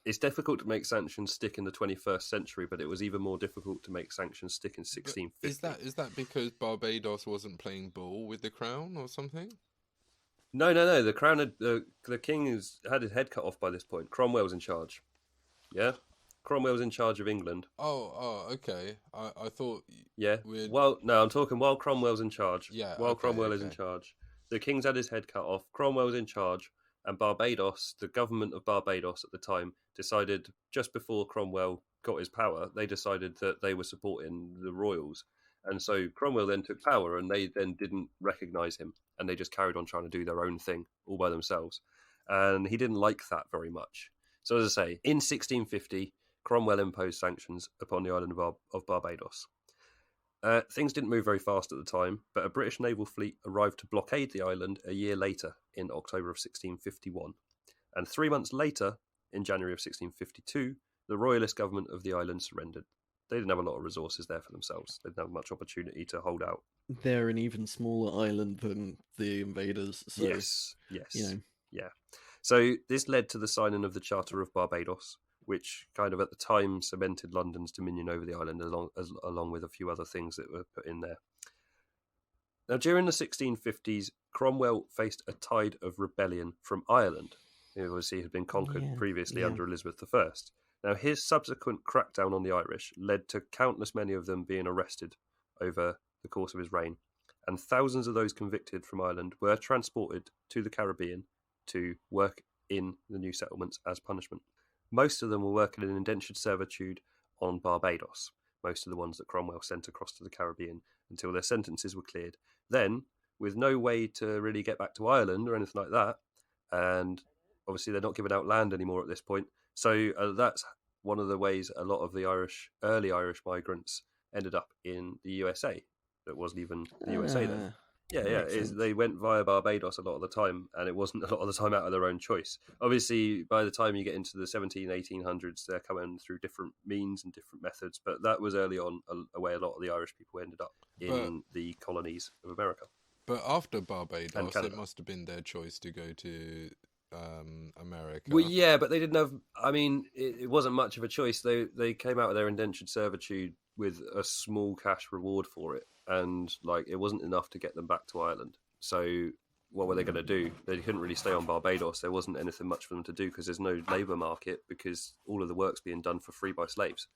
It's difficult to make sanctions stick in the 21st century, but it was even more difficult to make sanctions stick in 1650. Is that because Barbados wasn't playing ball with the crown or something? No. The crown the king had his head cut off by this point. Cromwell's in charge. Yeah, Cromwell's in charge of England. Oh, okay. I thought. Yeah. Well, no, I'm talking while Cromwell's in charge. Yeah. While Cromwell is in charge, the king's had his head cut off. Cromwell's in charge, and Barbados, the government of Barbados at the time, decided just before Cromwell got his power, they decided that they were supporting the royals. And so Cromwell then took power, and they then didn't recognise him, and they just carried on trying to do their own thing all by themselves. And he didn't like that very much. So as I say, in 1650, Cromwell imposed sanctions upon the island of Barbados. Things didn't move very fast at the time, but a British naval fleet arrived to blockade the island a year later, in October of 1651. And 3 months later, in January of 1652, the royalist government of the island surrendered. They didn't have a lot of resources there for themselves. They didn't have much opportunity to hold out. They're an even smaller island than the invaders. So, Yes. you know. Yeah. So this led to the signing of the Charter of Barbados, which kind of at the time cemented London's dominion over the island, along with a few other things that were put in there. Now, during the 1650s, Cromwell faced a tide of rebellion from Ireland, who obviously had been conquered previously under Elizabeth I. Now, his subsequent crackdown on the Irish led to countless many of them being arrested over the course of his reign, and thousands of those convicted from Ireland were transported to the Caribbean to work in the new settlements as punishment. Most of them were working in indentured servitude on Barbados, most of the ones that Cromwell sent across to the Caribbean until their sentences were cleared. Then, with no way to really get back to Ireland or anything like that, and obviously they're not giving out land anymore at this point, so that's one of the ways a lot of the early Irish migrants ended up in the USA. That wasn't even the USA then. Yeah. They went via Barbados a lot of the time, and it wasn't a lot of the time out of their own choice. Obviously, by the time you get into the 1800s, they're coming through different means and different methods, but that was early on a way a lot of the Irish people ended up in the colonies of America. But after Barbados, it must have been their choice to go to America. Well, yeah, but they didn't have... I mean, it wasn't much of a choice. They came out of their indentured servitude with a small cash reward for it, and it wasn't enough to get them back to Ireland. So what were they going to do? They couldn't really stay on Barbados. There wasn't anything much for them to do because there's no labour market, because all of the work's being done for free by slaves.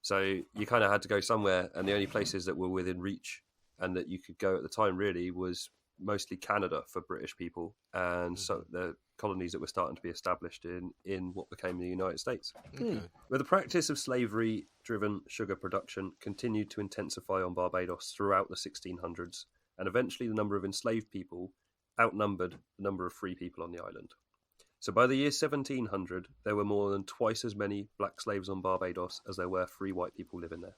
So you kind of had to go somewhere, and the only places that were within reach and that you could go at the time really was mostly Canada for British people, and so the colonies that were starting to be established in what became the United States. Okay. Where the practice of slavery-driven sugar production continued to intensify on Barbados throughout the 1600s, and eventually the number of enslaved people outnumbered the number of free people on the island. So by the year 1700, there were more than twice as many black slaves on Barbados as there were free white people living there.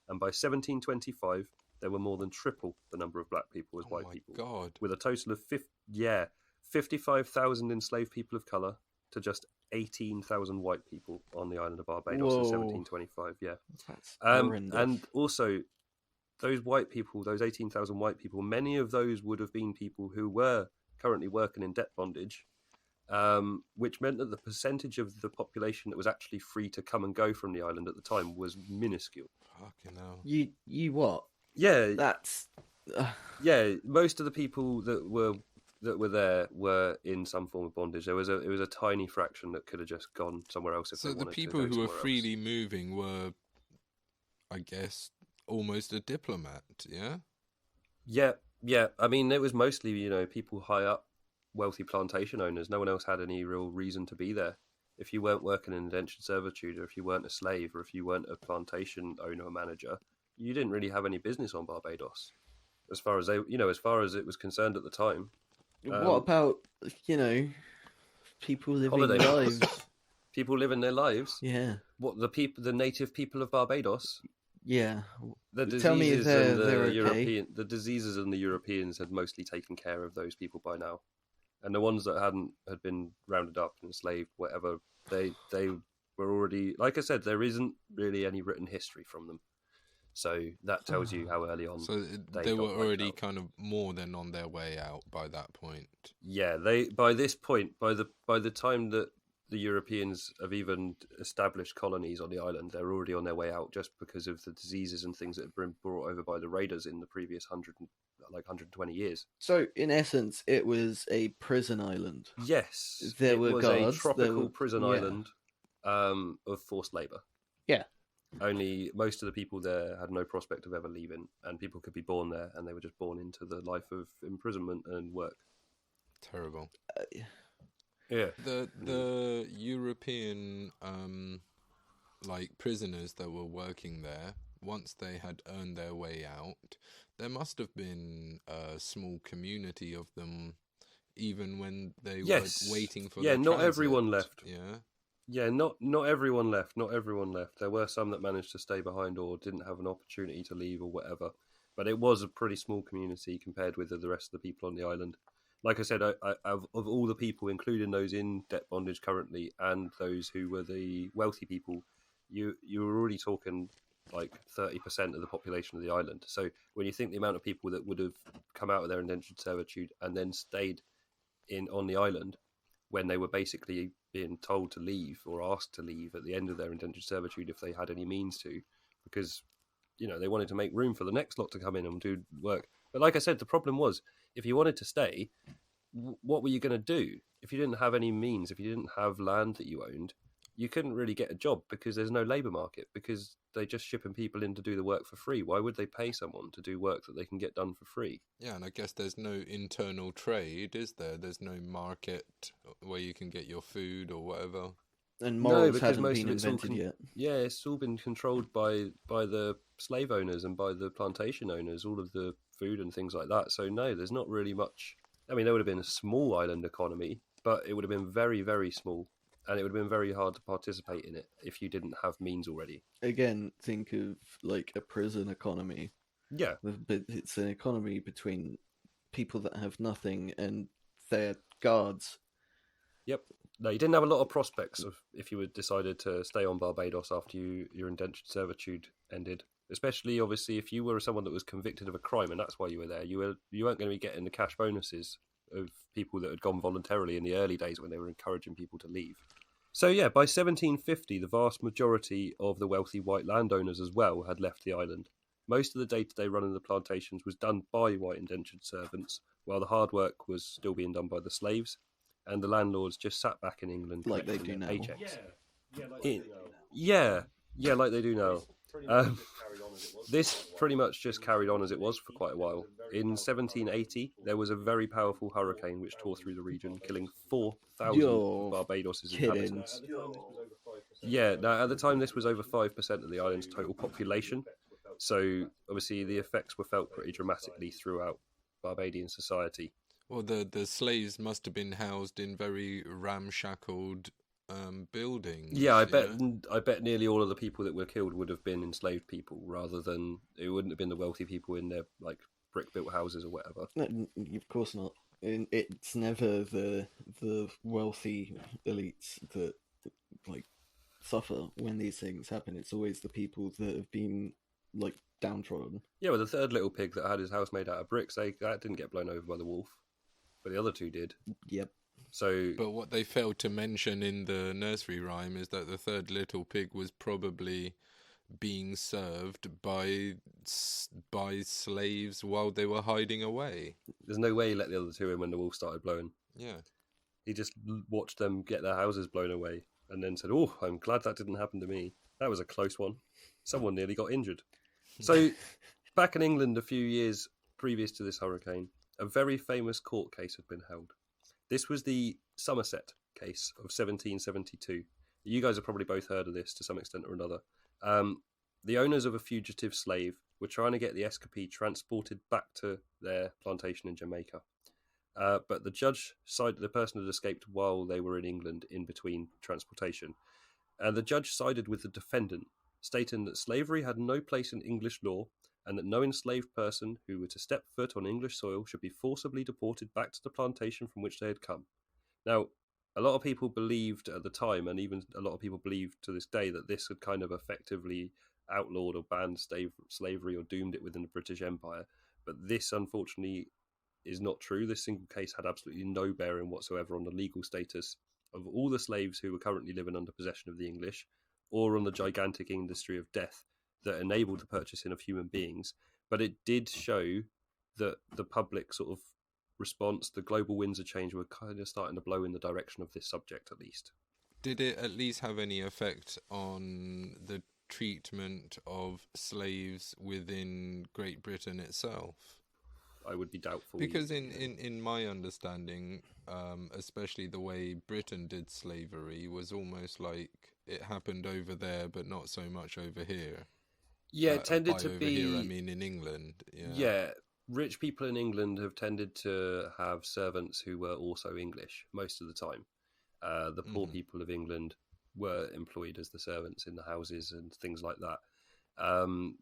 And by 1725, there were more than triple the number of black people as white people. God. With a total of 55,000 enslaved people of colour to just 18,000 white people on the island of Barbados in 1725. Yeah. That's horrendous. And also, those white people, those 18,000 white people, many of those would have been people who were currently working in debt bondage, which meant that the percentage of the population that was actually free to come and go from the island at the time was minuscule. Fucking hell. You what? Yeah, That's yeah. Most of the people that were there were in some form of bondage. It was a tiny fraction that could have just gone somewhere else if they So the wanted people to go who were somewhere freely moving were, I guess, almost a diplomat. Yeah. else. Yeah. I mean, it was mostly people high up, wealthy plantation owners. No one else had any real reason to be there. If you weren't working in indentured servitude, or if you weren't a slave, or if you weren't a plantation owner or manager, you didn't really have any business on Barbados, as far as as far as it was concerned at the time. what about people living Holiday lives? People living their lives. Yeah, What, the native people of Barbados? yeah. The diseases Tell me if and they're the okay. the diseases and the Europeans had mostly taken care of those people by now, and the ones that had been rounded up and enslaved, whatever, they were already, like I said, there isn't really any written history from them. So that tells you how early on. So they were already kind of more than on their way out by that point. Yeah, by this point, by the time that the Europeans have even established colonies on the island, they're already on their way out, just because of the diseases and things that have been brought over by the raiders in the previous 120 years. So in essence, it was a prison island. Yes, There it were was guards, a tropical there were- prison yeah. island of forced labour. Yeah. Only most of the people there had no prospect of ever leaving, and people could be born there, and they were just born into the life of imprisonment and work. Terrible. Yeah. The European prisoners that were working there, once they had earned their way out, there must have been a small community of them, even when they were waiting for their not transit. everyone left. Yeah. Not everyone left. Not everyone left. There were some that managed to stay behind or didn't have an opportunity to leave or whatever. But it was a pretty small community compared with the rest of the people on the island. like I said, of all the people, including those in debt bondage currently and those who were the wealthy people, you were already talking like 30% of the population of the island. So when you think the amount of people that would have come out of their indentured servitude and then stayed on the island when they were basically being told to leave or asked to leave at the end of their indentured servitude if they had any means to, because they wanted to make room for the next lot to come in and do work. But like I said, the problem was, if you wanted to stay, what were you going to do? If you didn't have any means, if you didn't have land that you owned, you couldn't really get a job because there's no labour market, because they're just shipping people in to do the work for free. Why would they pay someone to do work that they can get done for free? Yeah, and I guess there's no internal trade, is there? There's no market where you can get your food or whatever. And morals because haven't most been of it's all invented yet. Yeah, it's all been controlled by the slave owners and by the plantation owners, all of the food and things like that. So no, there's not really much. I mean, there would have been a small island economy, but it would have been very, very small, and it would have been very hard to participate in it if you didn't have means already. Again, think of like a prison economy. Yeah. But it's an economy between people that have nothing and their guards. Yep. No, you didn't have a lot of prospects of if you had decided to stay on Barbados after your indentured servitude ended. Especially, obviously, if you were someone that was convicted of a crime and that's why you were there, you weren't going to be getting the cash bonuses of people that had gone voluntarily in the early days when they were encouraging people to leave. So yeah, by 1750, the vast majority of the wealthy white landowners as well had left the island. Most of the day-to-day running of the plantations was done by white indentured servants, while the hard work was still being done by the slaves, and the landlords just sat back in England like they collecting do their now. paychecks. Yeah, like they do now. This pretty much just carried on as it was for quite a while. In 1780, there was a very powerful hurricane which tore through the region, killing 4,000 of Barbados' inhabitants. Yeah, now at the time this was over 5% of the island's total population, so obviously the effects were felt pretty dramatically throughout Barbadian society. Well, the slaves must have been housed in very ramshackled buildings. Yeah, I bet nearly all of the people that were killed would have been enslaved people, rather than it wouldn't have been the wealthy people in their like brick built houses or whatever. No, of course not. It's never the wealthy elites that like suffer when these things happen. It's always the people that have been like downtrodden. Yeah, well, the third little pig that had his house made out of bricks, that didn't get blown over by the wolf, but the other two did. Yep. So, but what they failed to mention in the nursery rhyme is that the third little pig was probably being served by slaves while they were hiding away. There's no way he let the other two in when the wolf started blowing. Yeah. He just watched them get their houses blown away and then said, "Oh, I'm glad that didn't happen to me. That was a close one. Someone nearly got injured." So, back in England a few years previous to this hurricane, a very famous court case had been held. This was the Somerset case of 1772. You guys have probably both heard of this to some extent or another. The owners of a fugitive slave were trying to get the escapee transported back to their plantation in Jamaica. But the judge sided the person had escaped while they were in England in between transportation. And the judge sided with the defendant, stating that slavery had no place in English law and that no enslaved person who were to step foot on English soil should be forcibly deported back to the plantation from which they had come. Now, a lot of people believed at the time, and even a lot of people believe to this day, that this had kind of effectively outlawed or banned slavery or doomed it within the British Empire. But this, unfortunately, is not true. This single case had absolutely no bearing whatsoever on the legal status of all the slaves who were currently living under possession of the English, or on the gigantic industry of death that enabled the purchasing of human beings. But it did show that the public sort of response, the global winds of change, were kind of starting to blow in the direction of this subject, at least. Did it at least have any effect on the treatment of slaves within Great Britain itself? I would be doubtful. Because in my understanding, especially the way Britain did slavery, was almost like it happened over there, but not so much over here. Yeah, it tended to over be... here, I mean in England. Yeah, rich people in England have tended to have servants who were also English most of the time. The poor people of England were employed as the servants in the houses and things like that.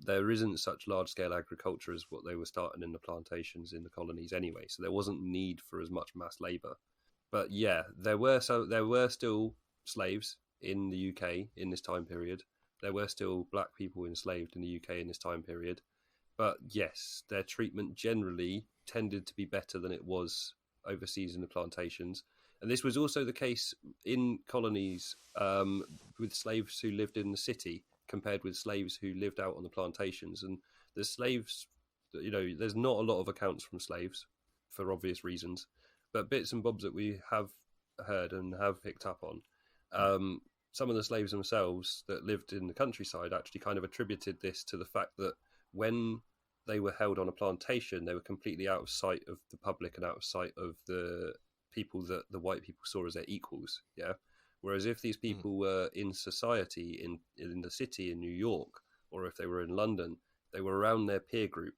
there isn't such large-scale agriculture as what they were starting in the plantations in the colonies anyway, so there wasn't need for as much mass labour. But yeah, there were still slaves in the UK in this time period. There were still black people enslaved in the UK in this time period. But yes, their treatment generally tended to be better than it was overseas in the plantations. And this was also the case in colonies with slaves who lived in the city compared with slaves who lived out on the plantations. And the slaves, there's not a lot of accounts from slaves for obvious reasons, but bits and bobs that we have heard and have picked up on. Some of the slaves themselves that lived in the countryside actually kind of attributed this to the fact that when they were held on a plantation, they were completely out of sight of the public and out of sight of the people that the white people saw as their equals. Yeah. Whereas if these people were in society in the city in New York, or if they were in London, they were around their peer group,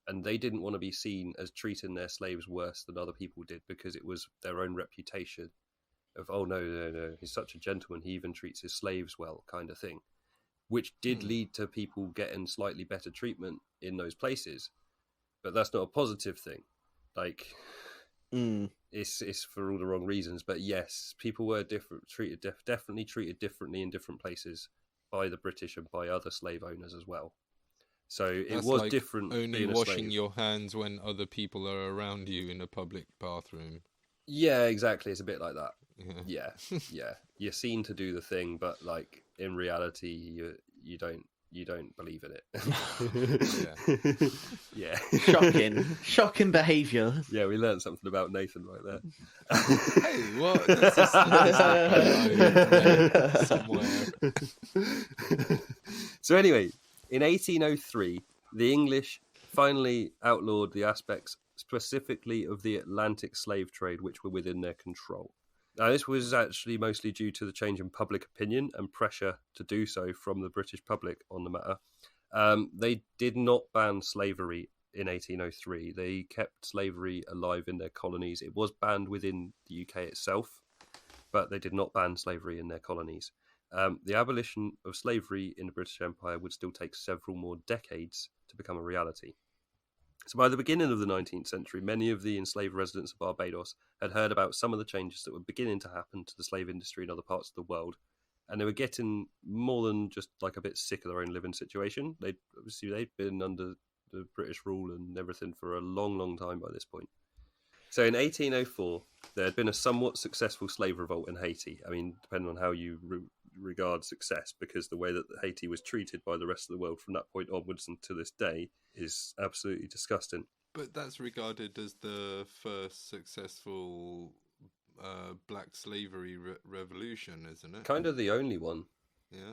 and they didn't want to be seen as treating their slaves worse than other people did, because it was their own reputation of, oh no, he's such a gentleman, he even treats his slaves well, kind of thing, which did lead to people getting slightly better treatment in those places. But that's not a positive thing. Like, it's for all the wrong reasons. But yes, people were definitely treated differently in different places by the British and by other slave owners as well. So That's it was like different. only washing your hands when other people are around you in a public bathroom. Yeah, exactly. It's a bit like that. Yeah. You're seen to do the thing, but like in reality, you don't believe in it. Yeah. Shocking behaviour. Yeah, we learned something about Nathan right there. Hey, what? This is somewhere. So anyway, in 1803, the English finally outlawed the aspects specifically of the Atlantic slave trade which were within their control. Now, this was actually mostly due to the change in public opinion and pressure to do so from the British public on the matter. They did not ban slavery in 1803. They kept slavery alive in their colonies. It was banned within the UK itself, but they did not ban slavery in their colonies. The abolition of slavery in the British Empire would still take several more decades to become a reality. So by the beginning of the 19th century, many of the enslaved residents of Barbados had heard about some of the changes that were beginning to happen to the slave industry in other parts of the world, and they were getting more than just like a bit sick of their own living situation. They'd been under the British rule and everything for a long, long time by this point. So in 1804, there had been a somewhat successful slave revolt in Haiti. I mean, depending on how you regard success, because the way that Haiti was treated by the rest of the world from that point onwards and to this day is absolutely disgusting. But that's regarded as the first successful black slavery revolution, isn't it? Kind of the only one. Yeah.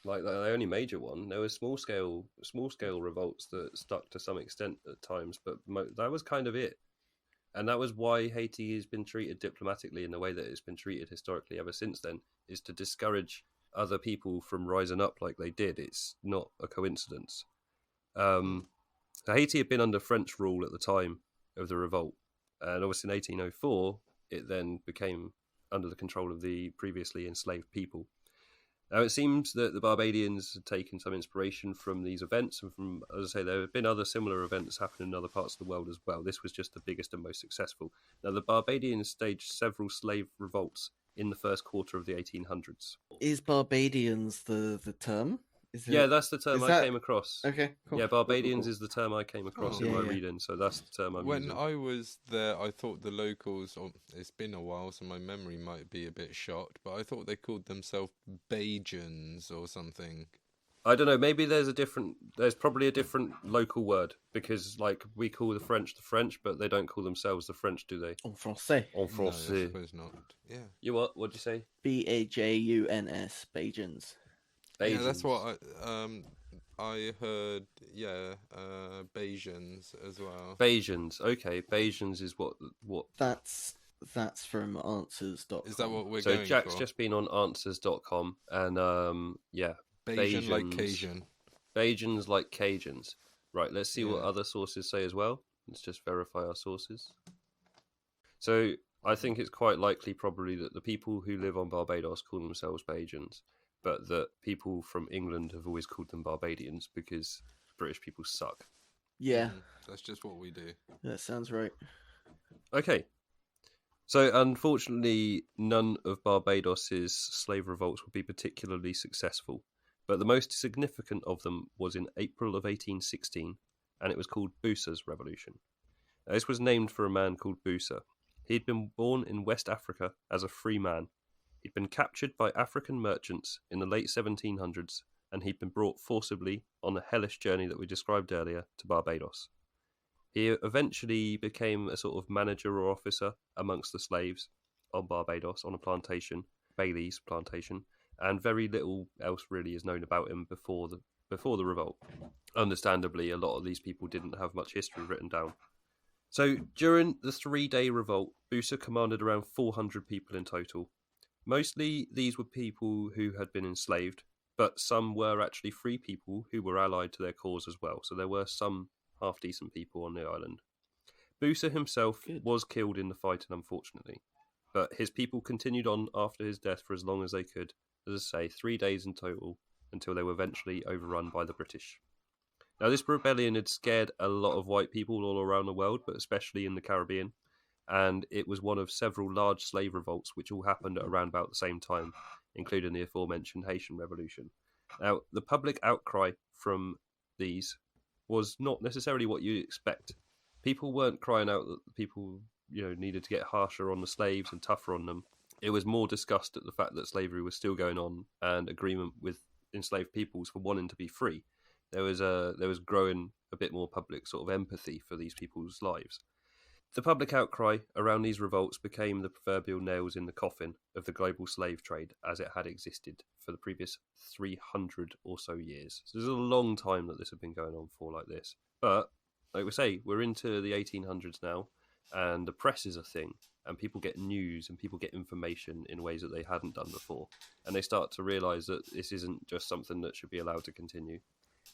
Like the only major one. There were small scale revolts that stuck to some extent at times, but that was kind of it. And that was why Haiti has been treated diplomatically in the way that it's been treated historically ever since then, is to discourage other people from rising up like they did. It's not a coincidence. Haiti had been under French rule at the time of the revolt, and obviously in 1804 it then became under the control of the previously enslaved people. Now, it seems that the Barbadians had taken some inspiration from these events, and from, as I say, there have been other similar events happening in other parts of the world as well. This was just the biggest and most successful. Now, the Barbadians staged several slave revolts in the first quarter of the 1800s. Is Barbadians the term? Yeah, that's the term I came across. Okay, cool. Yeah, Barbadians is the term I came across in my yeah. reading, so that's the term I'm When using. I was there, I thought the locals, it's been a while, so my memory might be a bit shot, but I thought they called themselves Bajans or something. I don't know, maybe there's probably a different local word, because like we call the French, but they don't call themselves the French, do they? En français. En No, I français. suppose not. Yeah. You what? What'd you say? Bajuns. Bajans. Yeah, that's what I heard. Yeah, Bajans as well. Bajans. Okay, Bajans is what? That's from answers.com. Is that what we're So going Jack's for? just been on answers.com, and yeah, Bajan like Bajans. Cajun. Bajans like Cajuns. Right, let's see what Yeah. other sources say as well. Let's just verify our sources. So I think it's quite likely probably that the people who live on Barbados call themselves Bajans. but that people from England have always called them Barbadians because British people suck. Yeah, That's just what we do. that sounds right. Okay. So, unfortunately, none of Barbados's slave revolts would be particularly successful, but the most significant of them was in April of 1816, and it was called Busa's Revolution. Now, this was named for a man called Busa. He'd been born in West Africa as a free man. He'd been captured by African merchants in the late 1700s, and he'd been brought forcibly on the hellish journey that we described earlier to Barbados. He eventually became a sort of manager or officer amongst the slaves on Barbados on a plantation, Bailey's plantation, and very little else really is known about him before the revolt. Understandably, a lot of these people didn't have much history written down. So during the 3-day revolt, Busa commanded around 400 people in total. Mostly these were people who had been enslaved, but some were actually free people who were allied to their cause as well. So there were some half-decent people on the island. Busa himself was killed in the fighting, unfortunately, but his people continued on after his death for as long as they could, as I say, 3 days in total, until they were eventually overrun by the British. Now, this rebellion had scared a lot of white people all around the world, but especially in the Caribbean, and it was one of several large slave revolts which all happened at around about the same time, including the aforementioned Haitian Revolution. Now, the public outcry from these was not necessarily what you'd expect. People weren't crying out that people, needed to get harsher on the slaves and tougher on them. It was more disgust at the fact that slavery was still going on and agreement with enslaved peoples for wanting to be free. There was growing a bit more public sort of empathy for these people's lives. The public outcry around these revolts became the proverbial nails in the coffin of the global slave trade as it had existed for the previous 300 or so years. So there's a long time that this had been going on for like this. But, like we say, we're into the 1800s now, and the press is a thing, and people get news and people get information in ways that they hadn't done before. And they start to realise that this isn't just something that should be allowed to continue.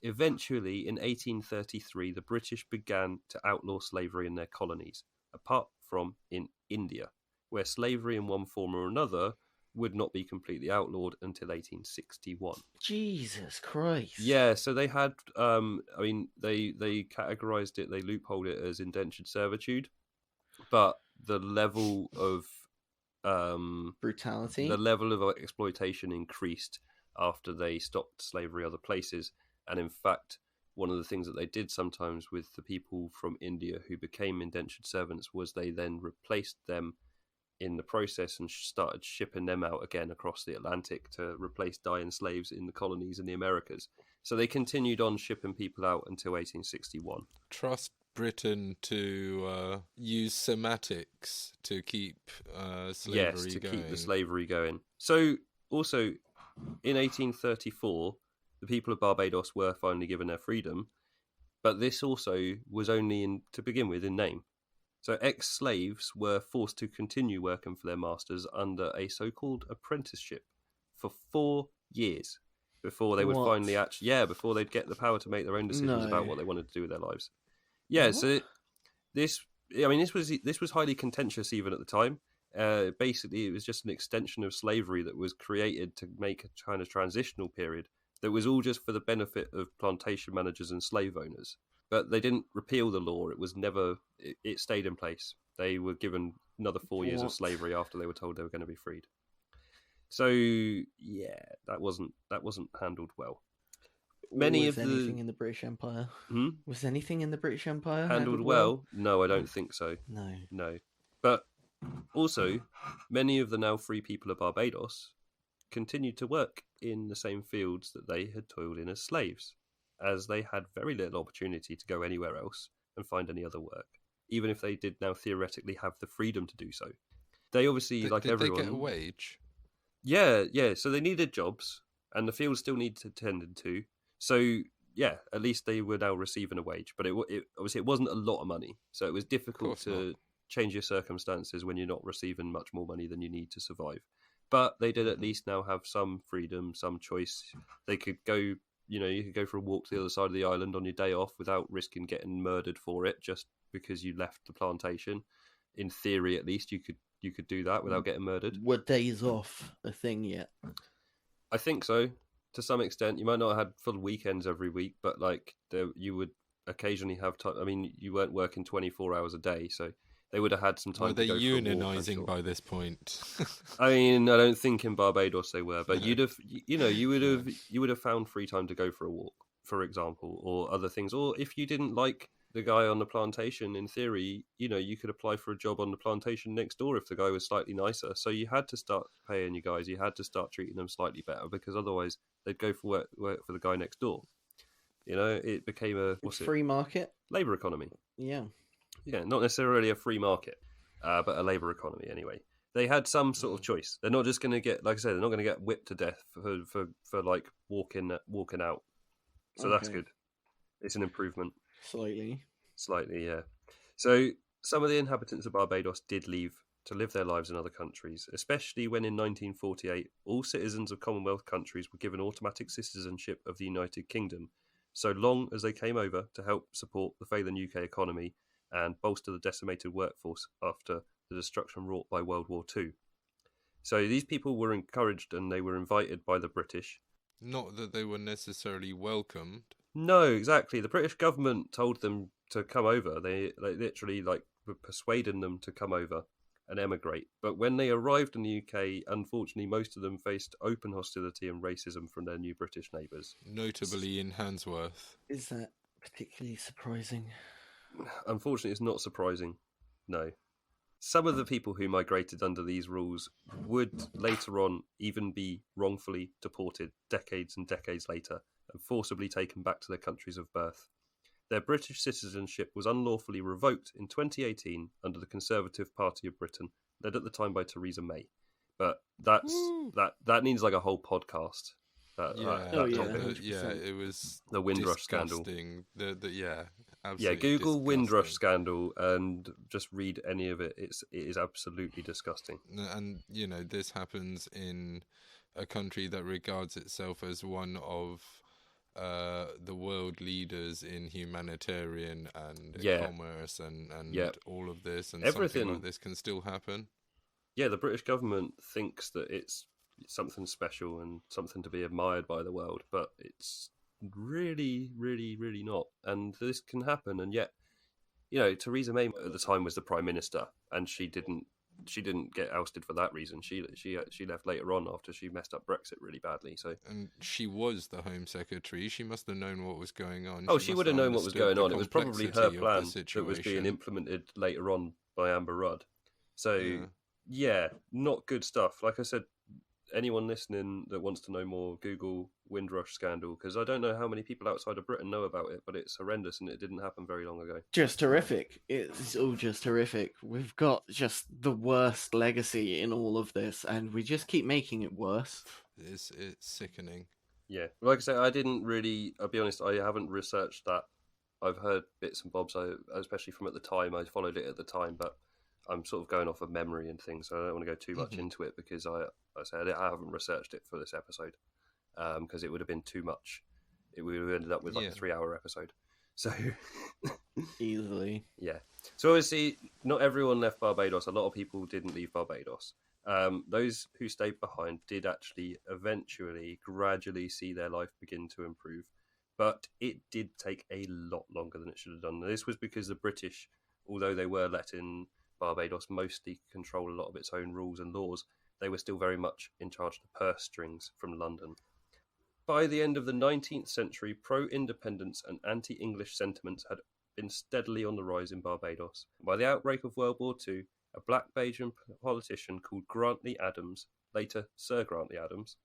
Eventually, in 1833, the British began to outlaw slavery in their colonies, apart from in India, where slavery in one form or another would not be completely outlawed until 1861. Jesus Christ. Yeah, so they had, they categorised it, they loopholed it as indentured servitude, but the level of brutality, the level of exploitation increased after they stopped slavery other places. And in fact, one of the things that they did sometimes with the people from India who became indentured servants was they then replaced them in the process and started shipping them out again across the Atlantic to replace dying slaves in the colonies in the Americas. So they continued on shipping people out until 1861. Trust Britain to use semantics to keep slavery going. Yes, to keep the slavery going. So also in 1834... the people of Barbados were finally given their freedom, but this also was only to begin with in name. So ex-slaves were forced to continue working for their masters under a so-called apprenticeship for 4 years before they would finally before they'd get the power to make their own decisions about what they wanted to do with their lives. Yeah, what? So this was highly contentious even at the time. Basically, it was just an extension of slavery that was created to make a kind of transitional period that was all just for the benefit of plantation managers and slave owners. But they didn't repeal the law. It stayed in place. They were given another 4 years of slavery after they were told they were going to be freed. So, yeah, that wasn't handled well. Anything in the British Empire? Was anything in the British Empire handled well? No, I don't think so. No. But also, many of the now free people of Barbados continued to work in the same fields that they had toiled in as slaves, as they had very little opportunity to go anywhere else and find any other work, even if they did now theoretically have the freedom to do so. They obviously, like everyone... Did they get a wage? Yeah, so they needed jobs, and the field still needed attended to, so yeah, at least they were now receiving a wage, but it obviously it wasn't a lot of money, so it was difficult to change your circumstances when you're not receiving much more money than you need to survive. But they did at least now have some freedom, some choice. They could go, you could go for a walk to the other side of the island on your day off without risking getting murdered for it, just because you left the plantation. In theory, at least, you could do that without getting murdered. Were days off a thing yet? I think so. To some extent, you might not have had full weekends every week, but like you would occasionally have time. I mean, you weren't working 24 hours a day, so they would have had some time Were to they go for a walk. I'm unionising sure. by this point? I mean, I don't think in Barbados they were, but No. you'd have, you would have found free time to go for a walk, for example, or other things. Or if you didn't like the guy on the plantation, in theory, you could apply for a job on the plantation next door if the guy was slightly nicer. So you had to start paying your guys. You had to start treating them slightly better because otherwise they'd go for work for the guy next door. It became a Free market. Labour economy. Yeah. Yeah, not necessarily a free market, but a labour economy anyway. They had some sort of choice. They're not just going to get, like I said, they're not going to get whipped to death for like walking out. So that's Okay. good. It's an improvement. Slightly. Yeah. So some of the inhabitants of Barbados did leave to live their lives in other countries, especially when in 1948 all citizens of Commonwealth countries were given automatic citizenship of the United Kingdom, so long as they came over to help support the failing UK economy and bolster the decimated workforce after the destruction wrought by World War II. So these people were encouraged and they were invited by the British. Not that they were necessarily welcomed. No, exactly. The British government told them to come over. They literally were persuading them to come over and emigrate. But when they arrived in the UK, unfortunately, most of them faced open hostility and racism from their new British neighbours. Notably in Handsworth. Is that particularly surprising? Unfortunately, it's not surprising. No. Some of the people who migrated under these rules would later on even be wrongfully deported decades and decades later and forcibly taken back to their countries of birth. Their British citizenship was unlawfully revoked in 2018 under the Conservative Party of Britain, led at the time by Theresa May. But that needs like a whole podcast. That topic. It was the Windrush scandal. Absolutely. Yeah, Google Windrush scandal and just read any of it. It is absolutely disgusting. And this happens in a country that regards itself as one of the world leaders in humanitarian and commerce and all of this, and everything like this can still happen. Yeah, the British government thinks that it's something special and something to be admired by the world, but it's really, really, really not. And this can happen, and yet, Theresa May at the time was the Prime Minister, and she didn't get ousted for that reason. She left later on after she messed up Brexit really badly. So, and she was the Home Secretary. She must have known what was going on. Oh, she would have known what was going on. It was probably her plan that was being implemented later on by Amber Rudd. So, yeah, not good stuff. Like I said, anyone listening that wants to know more, Google Windrush scandal, because I don't know how many people outside of Britain know about it, but it's horrendous and it didn't happen very long ago. Just horrific. It's all just horrific. We've got just the worst legacy in all of this, and we just keep making it worse. It's sickening. Yeah, like I say, I'll be honest, I haven't researched that. I've heard bits and bobs, especially from at the time. I followed it at the time, but I'm sort of going off of memory and things, so I don't want to go too much into it because I haven't researched it for this episode because it would have been too much. We would have ended up with a 3-hour episode. So easily. Yeah. So obviously, not everyone left Barbados. A lot of people didn't leave Barbados. Those who stayed behind did actually eventually, gradually see their life begin to improve. But it did take a lot longer than it should have done. This was because the British, although they were letting Barbados mostly control a lot of its own rules and laws, they were still very much in charge of the purse strings from London. By the end of the 19th century, pro-independence and anti-English sentiments had been steadily on the rise in Barbados. By the outbreak of World War II, a black Bajan politician called Grantley Adams, later Sir Grantley Adams,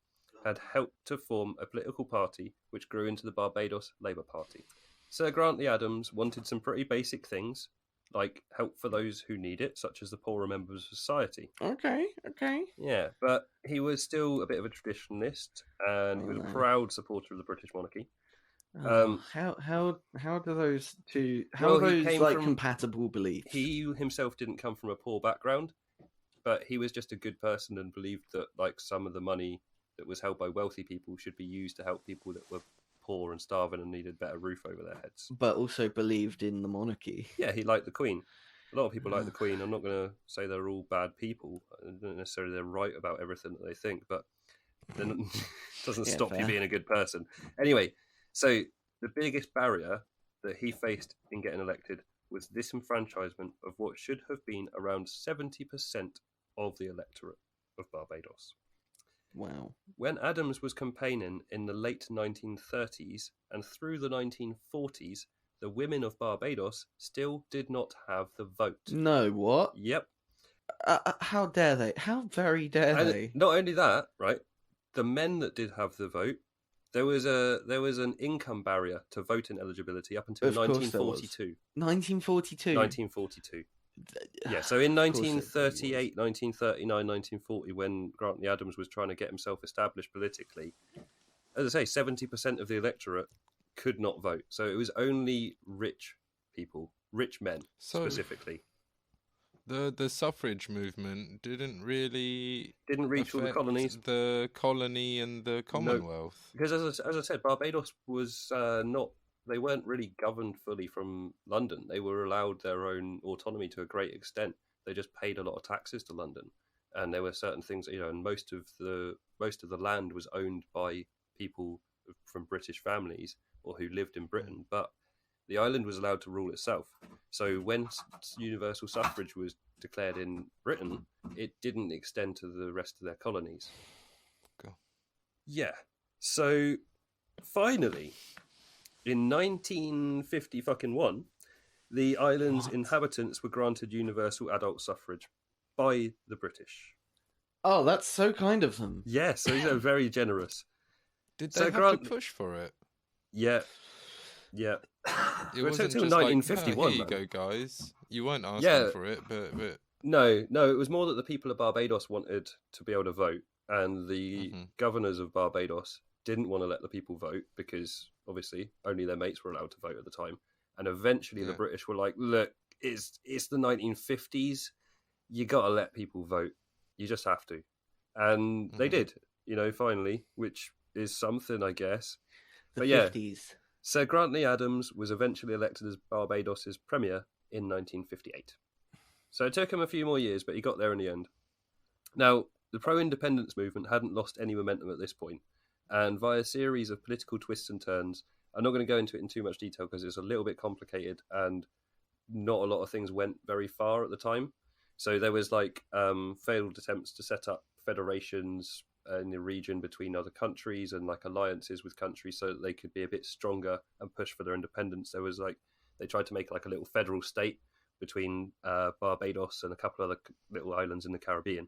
had helped to form a political party which grew into the Barbados Labour Party. Sir Grantley Adams wanted some pretty basic things, like help for those who need it, such as the poorer members of society. Okay. Yeah, but he was still a bit of a traditionalist, and he was a proud supporter of the British monarchy. How do those two? How are those compatible beliefs? He himself didn't come from a poor background, but he was just a good person and believed that some of the money that was held by wealthy people should be used to help people that were poor and starving and needed a better roof over their heads. But also believed in the monarchy. Yeah, he liked the Queen. A lot of people like the Queen. I'm not going to say they're all bad people. I don't necessarily they're right about everything that they think, but then doesn't Yeah, stop you fair. being a good person. Anyway, so the biggest barrier that he faced in getting elected was disenfranchisement of what should have been around 70% of the electorate of Barbados. Wow. When Adams was campaigning in the late 1930s and through the 1940s, the women of Barbados still did not have the vote. No, what? Yep. How dare they? How very dare And they? not only that, right? The men that did have the vote, there was an income barrier to voting eligibility up until Of course there was. 1942. 1942. 1942. Yeah, so in Of course it was. 1938, 1939, 1940, when Grantley Adams was trying to get himself established politically, as I say, 70% of the electorate could not vote. So it was only rich people, rich men specifically. The suffrage movement didn't reach all the colonies. The colony and the Commonwealth. No, because as I said, Barbados was not. They weren't really governed fully from London. They were allowed their own autonomy to a great extent. They just paid a lot of taxes to London, and there were certain things, and most of the land was owned by people from British families or who lived in Britain. But the island was allowed to rule itself. So when universal suffrage was declared in Britain, it didn't extend to the rest of their colonies. Okay. Yeah. So finally, in 1951, the island's inhabitants were granted universal adult suffrage by the British. Oh, that's so kind of them. Yeah, so they're very generous. Did they have to push for it? Yeah. It wasn't till just 1951. Here you go, guys. You weren't asking for it, but No, it was more that the people of Barbados wanted to be able to vote, and the governors of Barbados didn't want to let the people vote because obviously only their mates were allowed to vote at the time. And eventually the British were like, look, it's the 1950s. You got to let people vote. You just have to. And they did, finally, which is something, I guess. The but 50s. Sir Grantley Adams was eventually elected as Barbados's premier in 1958. So it took him a few more years, but he got there in the end. Now, the pro-independence movement hadn't lost any momentum at this point, and via a series of political twists and turns, I'm not going to go into it in too much detail because it's a little bit complicated and not a lot of things went very far at the time. So there was failed attempts to set up federations in the region between other countries and alliances with countries so that they could be a bit stronger and push for their independence. There was they tried to make a little federal state between Barbados and a couple of other little islands in the Caribbean.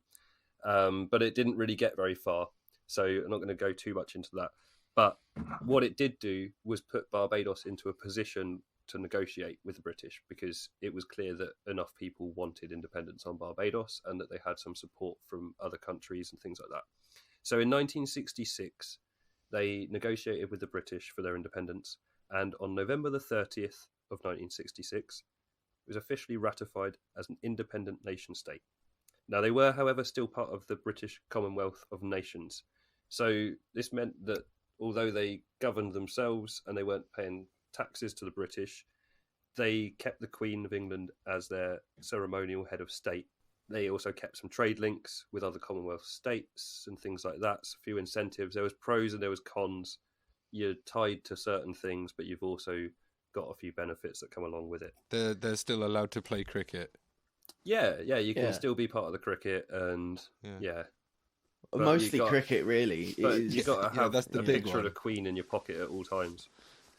But it didn't really get very far. So I'm not going to go too much into that. But what it did do was put Barbados into a position to negotiate with the British because it was clear that enough people wanted independence on Barbados and that they had some support from other countries and things like that. So in 1966, they negotiated with the British for their independence. And on November the 30th of 1966, it was officially ratified as an independent nation state. Now, they were, however, still part of the British Commonwealth of Nations. So this meant that although they governed themselves and they weren't paying taxes to the British, they kept the Queen of England as their ceremonial head of state. They also kept some trade links with other Commonwealth states and things like that. So a few incentives. There was pros and there was cons. You're tied to certain things, but you've also got a few benefits that come along with it. They're still allowed to play cricket. Yeah, you can still be part of the cricket and But mostly cricket, really. But you've got to have that's the a big picture one. of the Queen in your pocket at all times.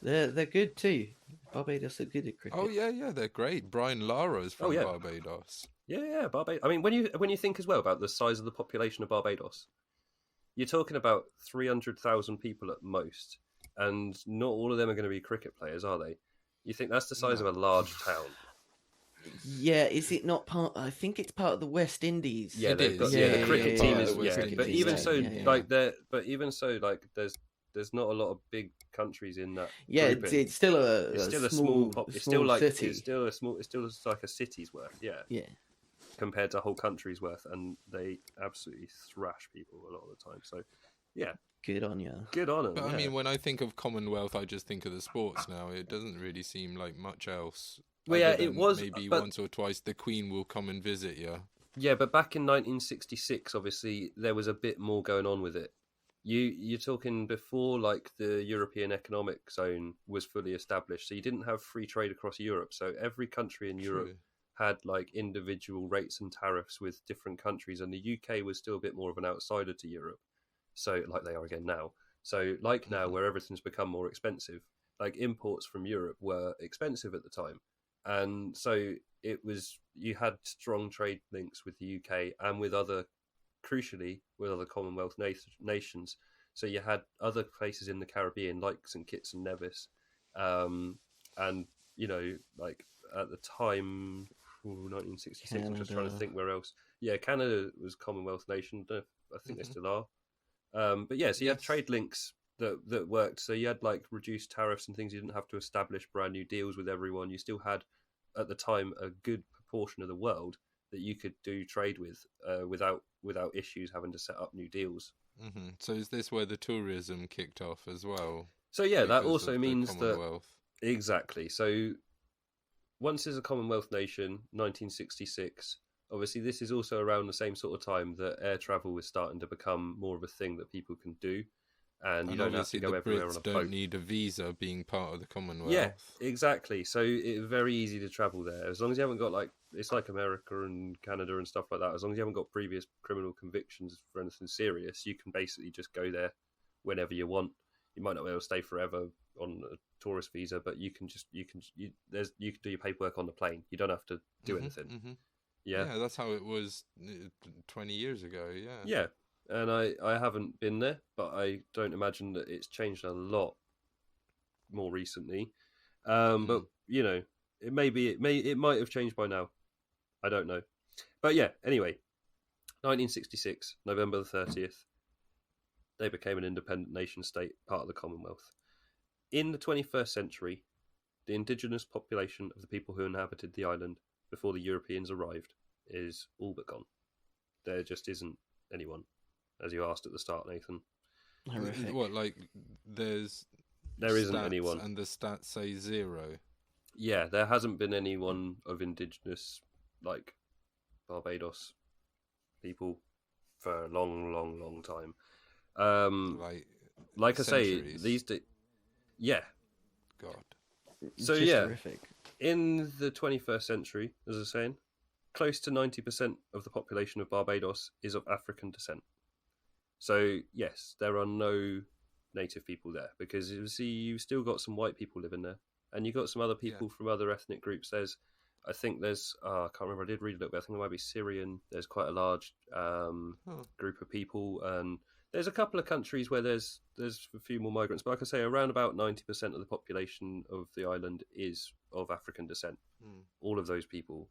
They're good too. Barbados are good at cricket. Oh yeah, they're great. Brian Lara's from Barbados. Yeah, Barbados. I mean, when you think as well about the size of the population of Barbados, you're talking about 300,000 people at most, and not all of them are going to be cricket players, are they? You think that's the size of a large town? Yeah, is it not part? I think it's part of the West Indies. Yeah, it is. the cricket team is. But even so, there's not a lot of big countries in that. Yeah, grouping. it's still a small city. It's still like a city's worth. Yeah. Compared to a whole country's worth, and they absolutely thrash people a lot of the time. So, yeah. Good on you. Good on them. But I mean, when I think of Commonwealth, I just think of the sports now. It doesn't really seem like much else. Well, yeah, it was maybe once or twice the Queen will come and visit you. Yeah, but back in 1966, obviously there was a bit more going on with it. You're talking before like the European Economic Zone was fully established, so you didn't have free trade across Europe. So every country in Europe True. had like individual rates and tariffs with different countries, and the UK was still a bit more of an outsider to Europe. So like they are again now. So like now, Mhm. where everything's become more expensive, like imports from Europe were expensive at the time, and so it was you had strong trade links with the UK and with other, crucially, with other Commonwealth nations. So you had other places in the Caribbean, like St Kitts and Nevis, and like at the time, 1966. I'm just trying to Canada. think where else. Yeah, Canada was Commonwealth nation. I think they Mhm. still are. But yeah, so you had Yes. trade links that worked. So you had like reduced tariffs and things. You didn't have to establish brand new deals with everyone. You still had, at the time, a good proportion of the world that you could do trade with without issues having to set up new deals. So is this where the tourism kicked off as well So yeah, that because also of the means that Commonwealth? exactly. So once as a Commonwealth nation, 1966. Obviously, this is also around the same sort of time that air travel was starting to become more of a thing that people can do, and you And don't have to obviously the go everywhere on Brits a don't boat. need a visa being part of the Yeah, Commonwealth. exactly. So it's very easy to travel there as long as you haven't got like it's like America and Canada and stuff like that. As long as you haven't got previous criminal convictions for anything serious, you can basically just go there whenever you want. You might not be able to stay forever on a tourist visa, but you can you can do your paperwork on the plane. You don't have to do anything. Yeah, Yeah, that's how it was 20 years ago, yeah. yeah. And I haven't been there, but I don't imagine that it's changed a lot more recently. But it might have changed by now. I don't know. But yeah, anyway, 1966, November the 30th, they became an independent nation state, part of the Commonwealth. In the 21st century, the indigenous population of the people who inhabited the island before the Europeans arrived is all but gone. There just isn't anyone, as you asked at the start, Nathan. Horrific. What, like, there's There isn't stats anyone. and the stats say 0? Yeah, there hasn't been anyone of indigenous, like Barbados people, for a long, long, long time. Like, Like I say, centuries. yeah. God. So Just yeah, horrific. in the 21st century, as I was saying, close to 90% of the population of Barbados is of African descent. So yes, there are no native people there because you see, you've still got some white people living there, and you've got some other people from other ethnic groups. I think there's, I can't remember. I did read a little bit. I think there might be Syrian. There's quite a large group of people, and there's a couple of countries where there's a few more migrants. But like I say, around about 90% of the population of the island is of African descent. All of those people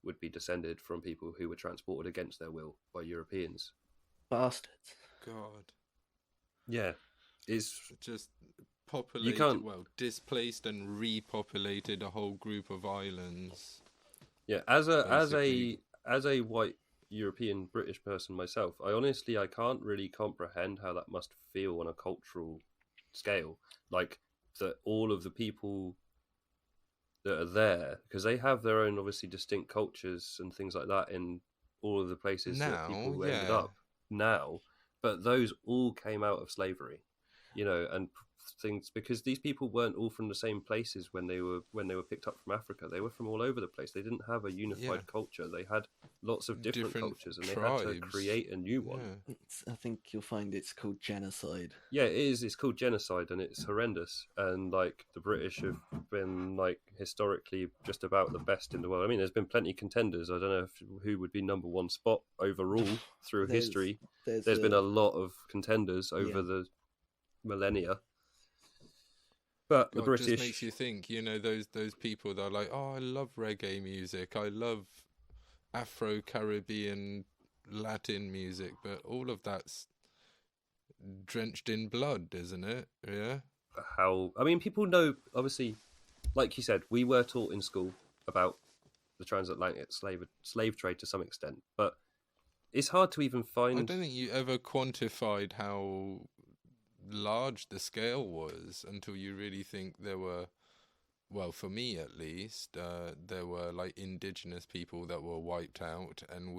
would be descended from people who were transported against their will by Europeans. Bastards. God. Yeah, it's Just you can't. displaced and repopulated a whole group of islands. Yeah, Basically. as a white European British person myself, I can't really comprehend how that must feel on a cultural scale. Like that all of the people that are there, because they have their own obviously distinct cultures and things like that in all of the places that Now, people ended yeah. up now, but those all came out of slavery, and things, because these people weren't all from the same places when they were picked up from Africa. They were from all over the place. They didn't have a unified Yeah. culture. They had lots of different cultures, and they had to tribes. create a new one. Yeah. I think you'll find it's called genocide. Yeah, it is. It's called genocide, and it's horrendous. And like the British have been like historically just about the best in the world. I mean, there's been plenty of contenders. I don't know who would be number one spot overall through history. There's been a lot of contenders over the millennia. But the British just makes you think. Those people that are like, oh, I love reggae music. I love Afro-Caribbean Latin music, but all of that's drenched in blood, isn't it? Yeah. People know, obviously, like you said, we were taught in school about the transatlantic slave trade to some extent, but it's hard to even find. I don't think you ever quantified how large the scale was until you really think there were, well, for me at least, there were like indigenous people that were wiped out, and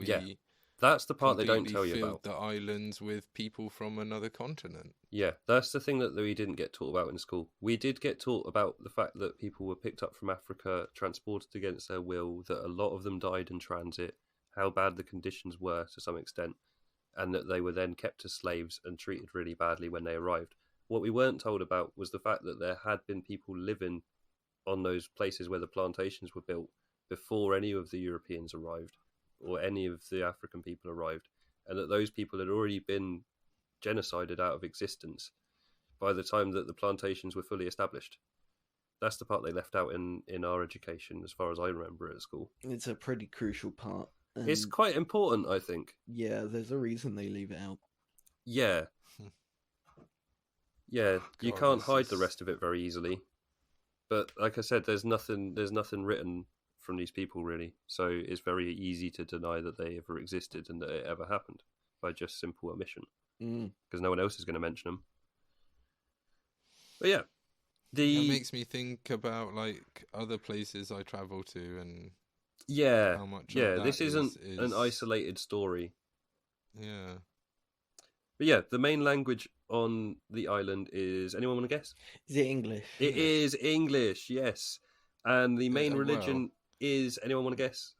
That's the part they don't completely tell you filled about. the islands with people from another continent. Yeah, that's the thing that we didn't get taught about in school. We did get taught about the fact that people were picked up from Africa, transported against their will, that a lot of them died in transit, how bad the conditions were to some extent, and that they were then kept as slaves and treated really badly when they arrived. What we weren't told about was the fact that there had been people living on those places where the plantations were built before any of the Europeans arrived or any of the African people arrived, and that those people had already been genocided out of existence by the time that the plantations were fully established. That's the part they left out in our education, as far as I remember at school. It's a pretty crucial part. It's quite important, I think. Yeah, there's a reason they leave it out. Yeah. Yeah, you God, can't this hide the is- rest of it very easily. But like I said, there's nothing written from these people really. So it's very easy to deny that they ever existed and that it ever happened by just simple omission. Because no one else is going to mention them. But yeah, That makes me think about like other places I travel to and how much. Yeah, of this that isn't is... an isolated story. Yeah. But yeah, the main language on the island is. Anyone want to guess? Is it English? It is English. Yes, and the main well, religion is. Anyone want to guess?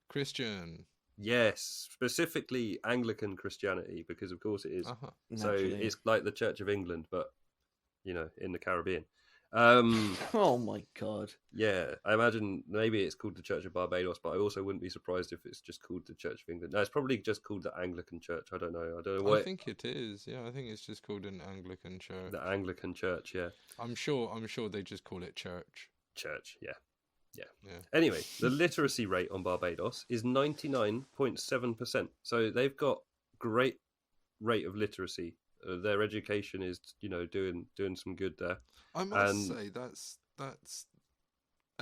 Christian. Yes, specifically Anglican Christianity, because of course it is. Uh-huh. So Naturally. it's like the Church of England, but in the Caribbean. Oh my god. Yeah, I imagine maybe it's called the Church of Barbados, but I also wouldn't be surprised if it's just called the Church of England. No, it's probably just called the Anglican Church. I don't know. I think it is. Yeah, I think it's just called an Anglican church. The Anglican Church. Yeah, I'm sure they just call it church. church. Yeah. Yeah. Anyway, the literacy rate on Barbados is 99.7%. So they've got great rate of literacy. Their education is, doing some good there. I must say that's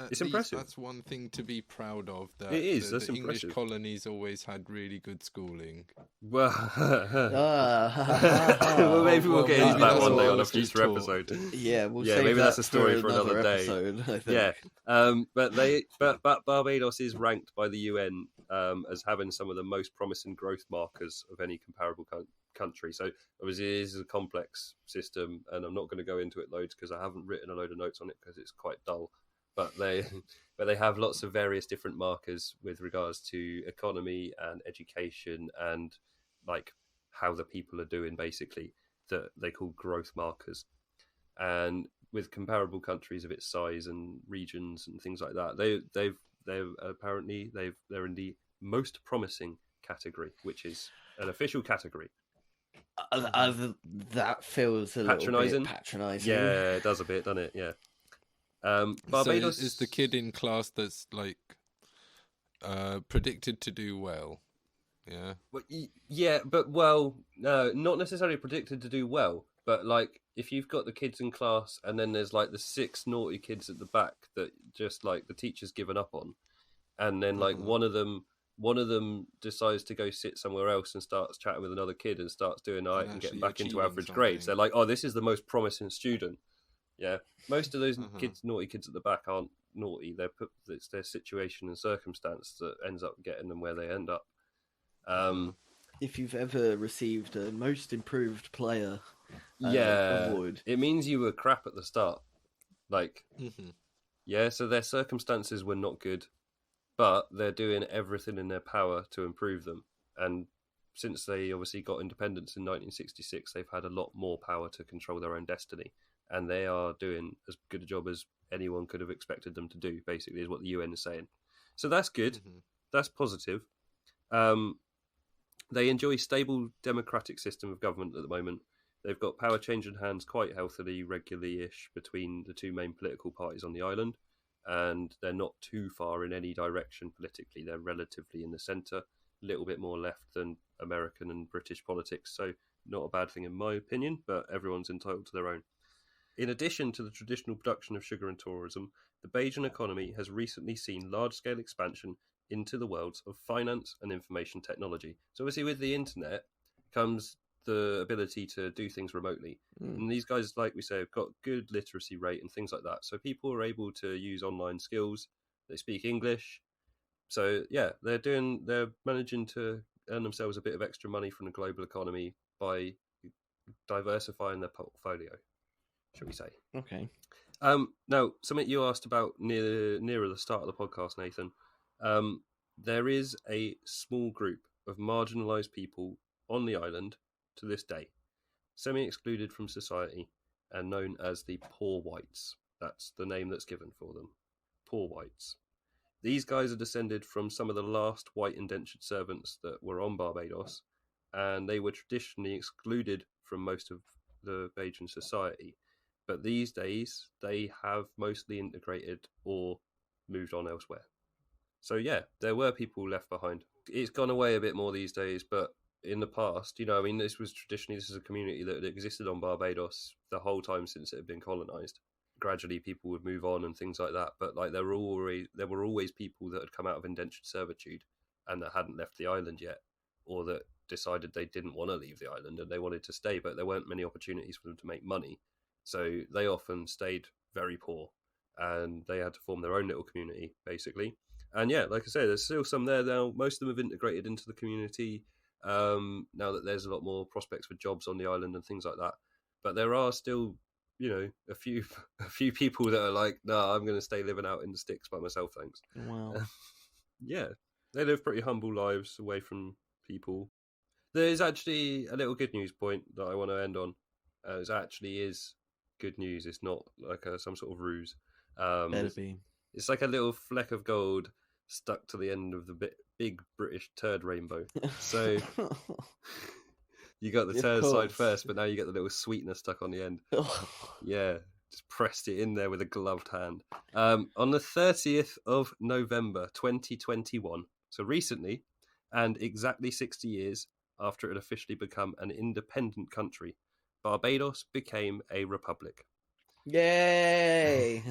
it's impressive. That's one thing to be proud of. That It is. The That's English impressive. colonies always had really good schooling. Well, Ah. well, maybe we'll Well, get maybe into that that's one what day I on a was just future taught. episode. Yeah, we'll Yeah, save maybe that that's a story for another day. episode, I think. Yeah, but Barbados is ranked by the UN as having some of the most promising growth markers of any comparable country. So obviously it is a complex system, and I'm not going to go into it loads because I haven't written a load of notes on it because it's quite dull. But they have lots of various different markers with regards to economy and education and like how the people are doing, basically, that they call growth markers. And with comparable countries of its size and regions and things like that, they're in the most promising category, which is an official category. That feels a little bit patronising. Yeah, it does a bit, doesn't it? Yeah. Barbados is the kid in class that's like predicted to do well. Yeah. Well, no, not necessarily predicted to do well. But like, if you've got the kids in class, and then there's like the 6 naughty kids at the back that just like the teacher's given up on, and then like one of them decides to go sit somewhere else and starts chatting with another kid and starts doing all right and getting back into average grades. They're like, oh, this is the most promising student. Yeah, most of those naughty kids at the back aren't naughty. It's their situation and circumstance that ends up getting them where they end up. If you've ever received a most improved player award, it means you were crap at the start. Like, so their circumstances were not good, but they're doing everything in their power to improve them. And since they obviously got independence in 1966, they've had a lot more power to control their own destiny. And they are doing as good a job as anyone could have expected them to do, basically, is what the UN is saying. So that's good. That's positive. They enjoy a stable democratic system of government at the moment. They've got power changing hands quite healthily, regularly-ish, between the 2 main political parties on the island. And they're not too far in any direction politically. They're relatively in the centre, a little bit more left than American and British politics. So not a bad thing in my opinion, but everyone's entitled to their own. In addition to the traditional production of sugar and tourism, the Bajan economy has recently seen large-scale expansion into the worlds of finance and information technology. So obviously with the internet comes the ability to do things remotely. And these guys, like we say, have got good literacy rate and things like that. So people are able to use online skills. They speak English. So yeah, they're managing to earn themselves a bit of extra money from the global economy by diversifying their portfolio, shall we say. Okay. Now, something you asked about nearer the start of the podcast, Nathan. There is a small group of marginalised people on the island to this day, semi-excluded from society and known as the poor whites. That's the name that's given for them. Poor whites. These guys are descended from some of the last white indentured servants that were on Barbados, and they were traditionally excluded from most of the Bajan society. But these days, they have mostly integrated or moved on elsewhere. So yeah, there were people left behind. It's gone away a bit more these days, but in the past, I mean, this is a community that had existed on Barbados the whole time since it had been colonised. Gradually, people would move on and things like that, but like there were always people that had come out of indentured servitude and that hadn't left the island yet, or that decided they didn't want to leave the island and they wanted to stay, but there weren't many opportunities for them to make money. So they often stayed very poor and they had to form their own little community, basically. And yeah, like I say, there's still some there now. Most of them have integrated into the community now that there's a lot more prospects for jobs on the island and things like that. But there are still, a few people that are like, no, I'm going to stay living out in the sticks by myself, thanks. Wow. Yeah, they live pretty humble lives away from people. There's actually a little good news point that I want to end on. It actually is good news. It's not like some sort of ruse. Better be. It's like a little fleck of gold stuck to the end of the big British turd rainbow. So you got the Of turd side course. first, but now you get the little sweetener stuck on the end. Yeah, just pressed it in there with a gloved hand. On the 30th of November 2021, so recently, and exactly 60 years after it had officially become an independent country, Barbados became a republic. Yay!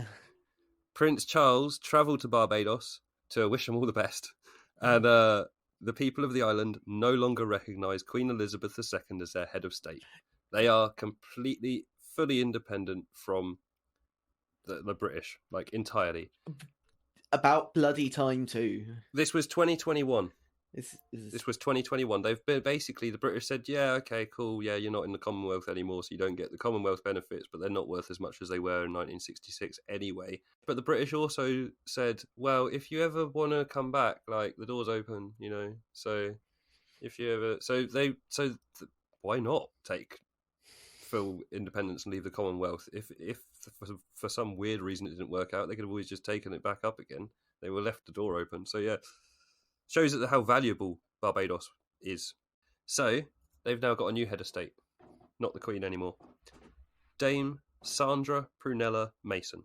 Prince Charles travelled to Barbados to wish them all the best, and the people of the island no longer recognise Queen Elizabeth II as their head of state. They are completely, fully independent from the British, like entirely. About bloody time too. This was 2021. This This was 2021. They've been basically, the British said, yeah, okay, cool, yeah, you're not in the Commonwealth anymore, so you don't get the Commonwealth benefits, but they're not worth as much as they were in 1966 anyway. But the British also said, well, if you ever want to come back, like, the door's open, so if you ever, why not take full independence and leave the Commonwealth? If for some weird reason it didn't work out, they could have always just taken it back up again. They were left the door open, so yeah. Shows how valuable Barbados is. So, they've now got a new head of state. Not the Queen anymore. Dame Sandra Prunella Mason.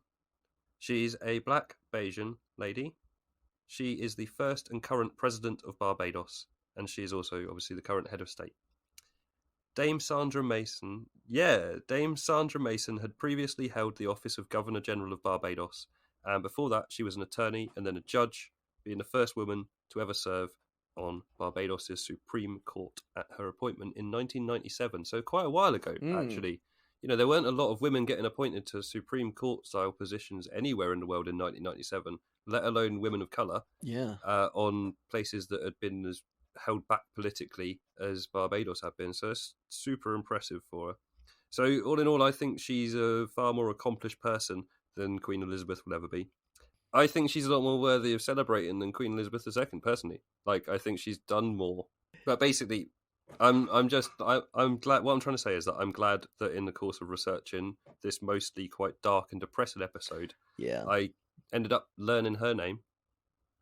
She's a black Bajan lady. She is the first and current president of Barbados, and she is also, obviously, the current head of state. Dame Sandra Mason had previously held the office of Governor General of Barbados, and before that she was an attorney and then a judge, being the first woman to ever serve on Barbados' Supreme Court at her appointment in 1997. So quite a while ago, actually. There weren't a lot of women getting appointed to Supreme Court-style positions anywhere in the world in 1997, let alone women of colour, on places that had been as held back politically as Barbados had been. So it's super impressive for her. So all in all, I think she's a far more accomplished person than Queen Elizabeth will ever be. I think she's a lot more worthy of celebrating than Queen Elizabeth II, personally. Like, I think she's done more. But basically, I'm glad. What I'm trying to say is that I'm glad that in the course of researching this mostly quite dark and depressing episode, I ended up learning her name,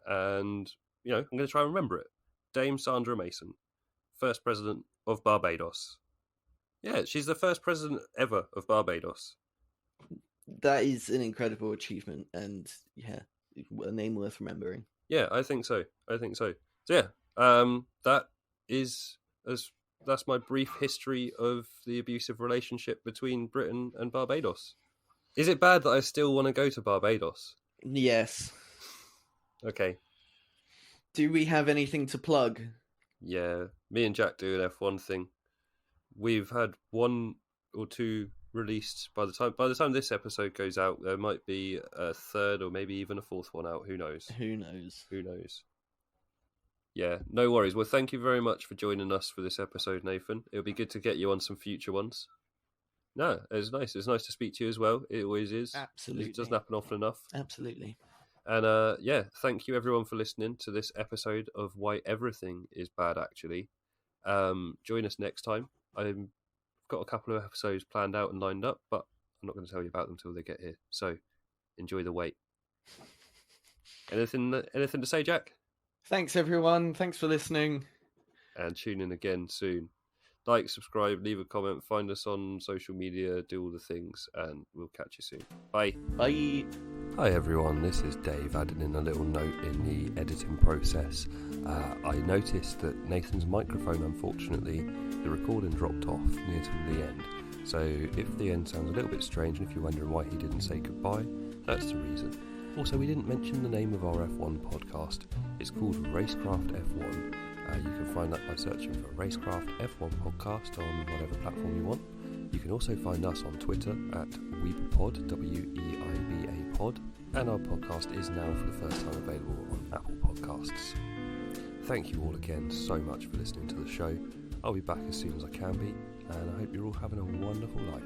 and I'm going to try and remember it. Dame Sandra Mason, first president of Barbados. Yeah, she's the first president ever of Barbados. That is an incredible achievement, and a name worth remembering. Yeah, I think so. So yeah, that's my brief history of the abusive relationship between Britain and Barbados. Is it bad that I still want to go to Barbados? Yes. Okay. Do we have anything to plug? Yeah, me and Jack do an F1 thing. We've had 1 or 2 released. By the time this episode goes out, there might be a 3rd or maybe even a 4th one out. Who knows? Yeah, no worries. Well, thank you very much for joining us for this episode, Nathan. It'll be good to get you on some future ones. No, it's nice. It's nice to speak to you as well. It always is. Absolutely. It doesn't happen often enough. Absolutely. And yeah, thank you everyone for listening to this episode of Why Everything is Bad, actually. Join us next time. I've got a couple of episodes planned out and lined up, but I'm not going to tell you about them until they get here. So enjoy the wait. Anything to say, Jack? Thanks, everyone. Thanks for listening. And tune in again soon. Like, subscribe, leave a comment, find us on social media, do all the things, and we'll catch you soon. Bye. Bye. Hi everyone, this is Dave adding in a little note in the editing process. I noticed that Nathan's microphone, unfortunately, the recording dropped off near to the end. So if the end sounds a little bit strange and if you're wondering why he didn't say goodbye, that's the reason. Also, we didn't mention the name of our F1 podcast. It's called Racecraft F1. You can find that by searching for Racecraft F1 podcast on whatever platform you want. You can also find us on Twitter at WeebaPod, WEIBA Pod, and our podcast is now for the first time available on Apple Podcasts. Thank you all again so much for listening to the show. I'll be back as soon as I can be, and I hope you're all having a wonderful life.